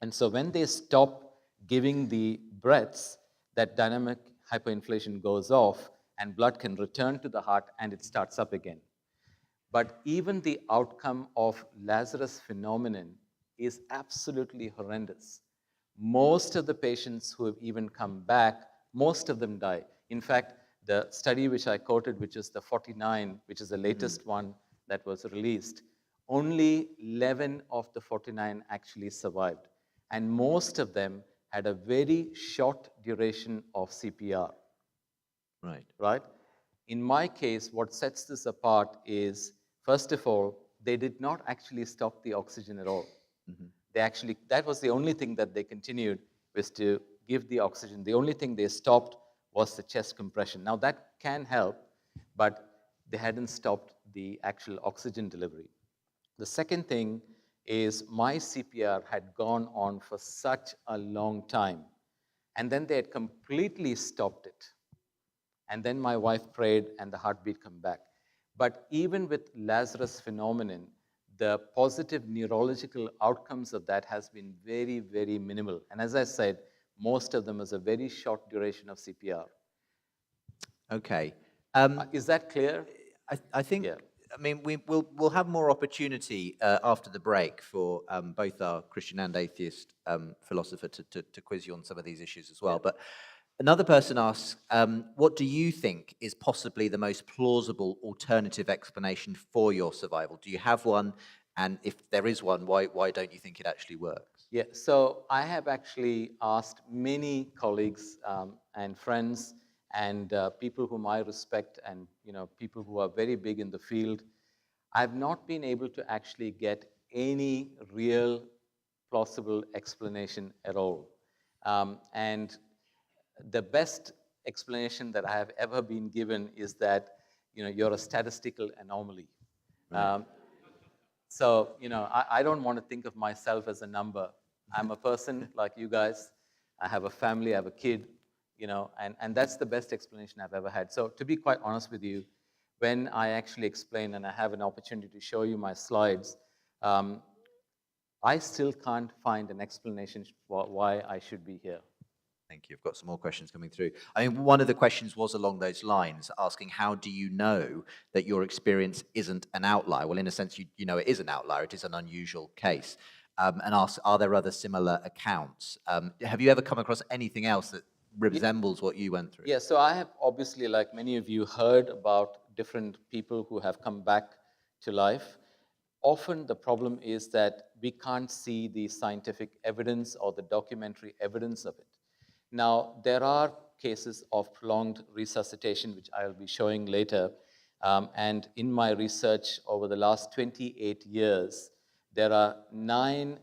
And so when they stop giving the breaths, that dynamic hyperinflation goes off, and blood can return to the heart, and it starts up again. But even the outcome of Lazarus phenomenon is absolutely horrendous. Most of the patients who have even come back, most of them die. In fact, the study which I quoted, which is the 49, which is the latest one that was released, only 11 of the 49 actually survived. And most of them had a very short duration of CPR. Right? In my case, what sets this apart is, first of all, they did not actually stop the oxygen at all. They actually, that was the only thing that they continued, was to give the oxygen. The only thing they stopped was the chest compression. Now that can help, but they hadn't stopped the actual oxygen delivery. The second thing is my CPR had gone on for such a long time, and then they had completely stopped it. And then my wife prayed, and the heartbeat came back. But even with Lazarus phenomenon, the positive neurological outcomes of that has been very, very minimal. And as I said, most of them is a very short duration of CPR. Okay. Is that clear? I think, Yeah. I mean, we'll have more opportunity after the break for both our Christian and atheist philosopher to quiz you on some of these issues as well. Yeah. But another person asks, what do you think is possibly the most plausible alternative explanation for your survival? Do you have one? And if there is one, why don't you think it actually works? Yeah, so I have actually asked many colleagues and friends and people whom I respect, and people who are very big in the field. I've not been able to actually get any real plausible explanation at all. And the best explanation that I have ever been given is that you're a statistical anomaly. Right. So I don't want to think of myself as a number. I'm a person like you guys. I have a family, I have a kid, and that's the best explanation I've ever had. So to be quite honest with you, when I actually explain, and I have an opportunity to show you my slides, I still can't find an explanation for why I should be here. Thank you. I've got some more questions coming through. I mean, one of the questions was along those lines, asking how do you know that your experience isn't an outlier? Well, in a sense, you know it is an outlier. It is an unusual case. And ask, are there other similar accounts? Have you ever come across anything else that resembles what you went through? Yeah, so I have obviously, like many of you, heard about different people who have come back to life. Often the problem is that we can't see the scientific evidence or the documentary evidence of it. Now, there are cases of prolonged resuscitation, which I'll be showing later. And in my research over the last 28 years, there are 9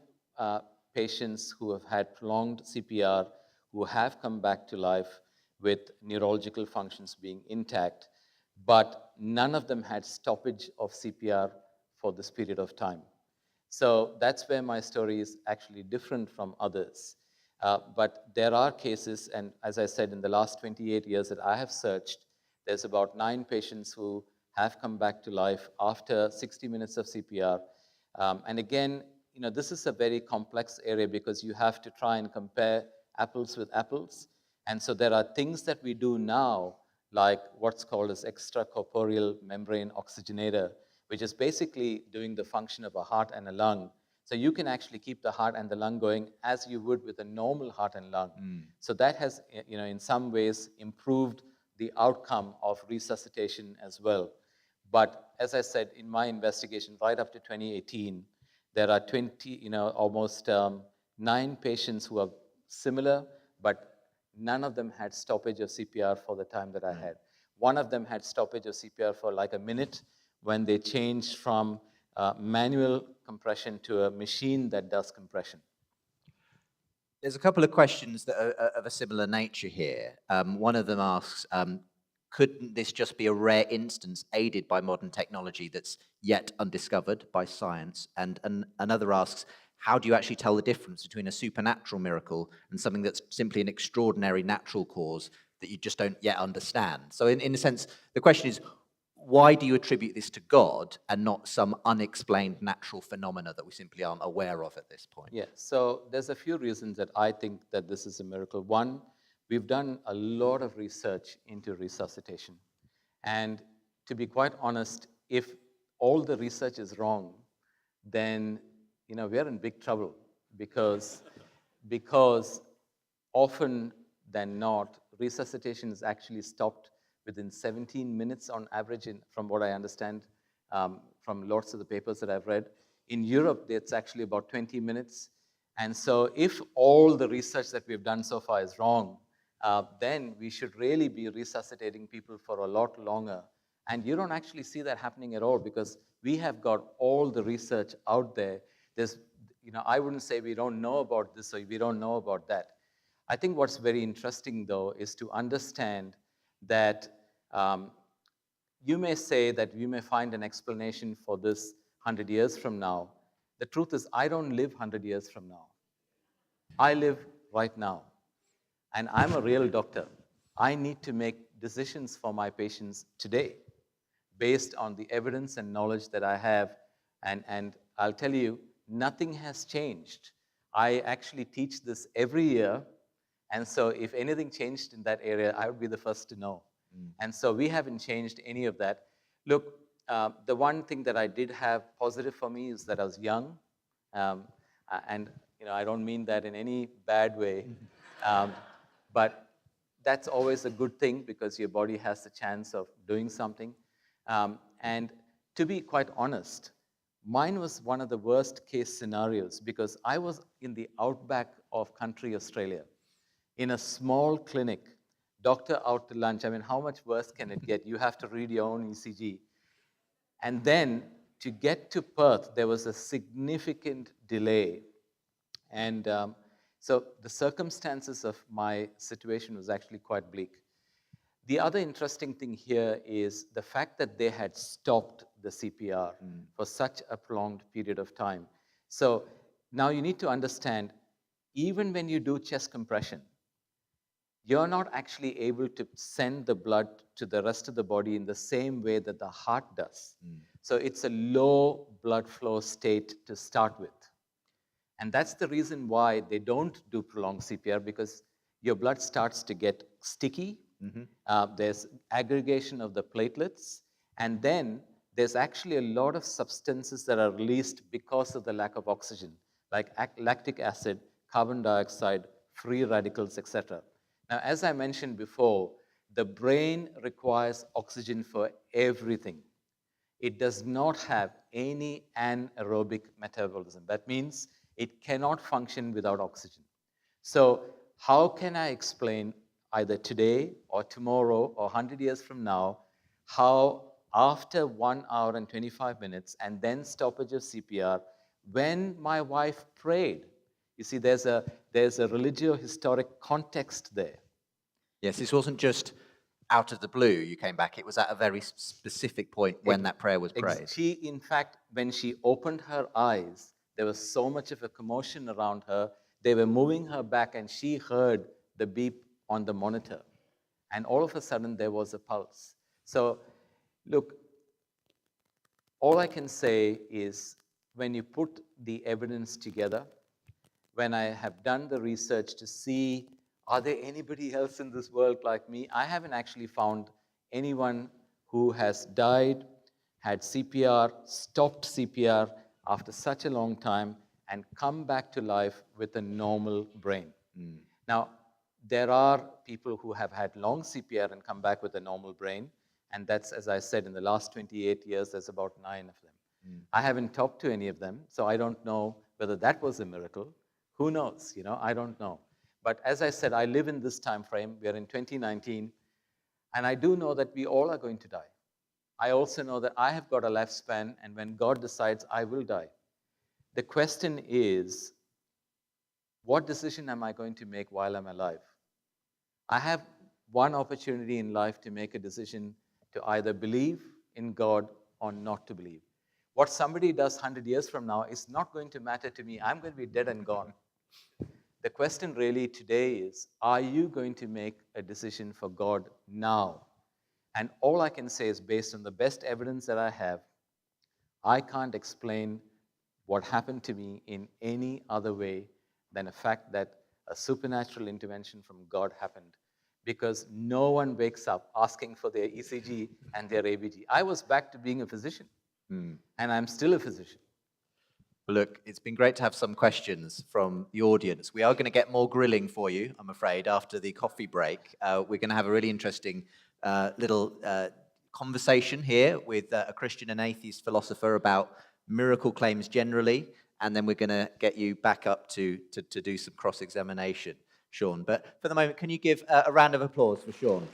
patients who have had prolonged CPR who have come back to life with neurological functions being intact, but none of them had stoppage of CPR for this period of time. So that's where my story is actually different from others. But there are cases, and as I said, in the last 28 years that I have searched, there's about 9 patients who have come back to life after 60 minutes of CPR. And again, this is a very complex area because you have to try and compare apples with apples. And so there are things that we do now, like what's called as extracorporeal membrane oxygenator, which is basically doing the function of a heart and a lung. So you can actually keep the heart and the lung going as you would with a normal heart and lung. So that has, in some ways, improved the outcome of resuscitation as well. But as I said, in my investigation, right up to 2018, there are almost 9 patients who are similar, but none of them had stoppage of CPR for the time that I had. One of them had stoppage of CPR for like a minute when they changed from manual compression to a machine that does compression. There's a couple of questions that are of a similar nature here. One of them asks, couldn't this just be a rare instance aided by modern technology that's yet undiscovered by science? And another asks, how do you actually tell the difference between a supernatural miracle and something that's simply an extraordinary natural cause that you just don't yet understand? So in a sense, the question is, why do you attribute this to God and not some unexplained natural phenomena that we simply aren't aware of at this point? Yeah, so there's a few reasons that I think that this is a miracle. One, we've done a lot of research into resuscitation. And to be quite honest, if all the research is wrong, then we're in big trouble because often than not, resuscitation is actually stopped within 17 minutes on average, from what I understand from lots of the papers that I've read. In Europe, it's actually about 20 minutes. And so if all the research that we've done so far is wrong, then we should really be resuscitating people for a lot longer. And you don't actually see that happening at all because we have got all the research out there. There's, I wouldn't say we don't know about this or we don't know about that. I think what's very interesting, though, is to understand that you may say that we may find an explanation for this 100 years from now. The truth is, I don't live 100 years from now. I live right now. And I'm a real doctor. I need to make decisions for my patients today based on the evidence and knowledge that I have. And I'll tell you, nothing has changed. I actually teach this every year. And so if anything changed in that area, I would be the first to know. And so we haven't changed any of that. Look, the one thing that I did have positive for me is that I was young. And I don't mean that in any bad way. But that's always a good thing because your body has the chance of doing something. And to be quite honest, mine was one of the worst case scenarios because I was in the outback of country Australia in a small clinic, doctor out to lunch. I mean, how much worse can it get? You have to read your own ECG. And then to get to Perth, there was a significant delay. And so the circumstances of my situation was actually quite bleak. The other interesting thing here is the fact that they had stopped the CPR for such a prolonged period of time. So now you need to understand, even when you do chest compression, you're not actually able to send the blood to the rest of the body in the same way that the heart does. So it's a low blood flow state to start with. And that's the reason why they don't do prolonged CPR, because your blood starts to get sticky. There's aggregation of the platelets, and then there's actually a lot of substances that are released because of the lack of oxygen, like lactic acid, carbon dioxide, free radicals, etc. Now, as I mentioned before, the brain requires oxygen for everything. It does not have any anaerobic metabolism. That means it cannot function without oxygen. So how can I explain either today or tomorrow or 100 years from now how after 1 hour and 25 minutes and then stoppage of CPR, when my wife prayed, you see, there's a religio-historic context there. Yes, this wasn't just out of the blue you came back. It was at a very specific point when that prayer was prayed. She, in fact, when she opened her eyes, there was so much of a commotion around her. They were moving her back, and she heard the beep on the monitor. And all of a sudden, there was a pulse. So, look, all I can say is when you put the evidence together, when I have done the research to see, are there anybody else in this world like me? I haven't actually found anyone who has died, had CPR, stopped CPR after such a long time, and come back to life with a normal brain. Now, there are people who have had long CPR and come back with a normal brain, and that's, as I said, in the last 28 years, there's about 9 of them. I haven't talked to any of them, so I don't know whether that was a miracle. Who knows? I don't know. But as I said, I live in this time frame. We are in 2019, and I do know that we all are going to die. I also know that I have got a lifespan, and when God decides, I will die. The question is, what decision am I going to make while I'm alive? I have one opportunity in life to make a decision to either believe in God or not to believe. What somebody does 100 years from now is not going to matter to me. I'm going to be dead and gone. The question really today is, are you going to make a decision for God now? And all I can say is, based on the best evidence that I have, I can't explain what happened to me in any other way than a fact that a supernatural intervention from God happened. Because no one wakes up asking for their ECG and their ABG. I was back to being a physician, and I'm still a physician. Look, it's been great to have some questions from the audience. We are going to get more grilling for you, I'm afraid, after the coffee break. We're going to have a really interesting little conversation here with a Christian and atheist philosopher about miracle claims generally, and then we're going to get you back up to do some cross-examination, Sean. But for the moment, can you give a round of applause for Sean?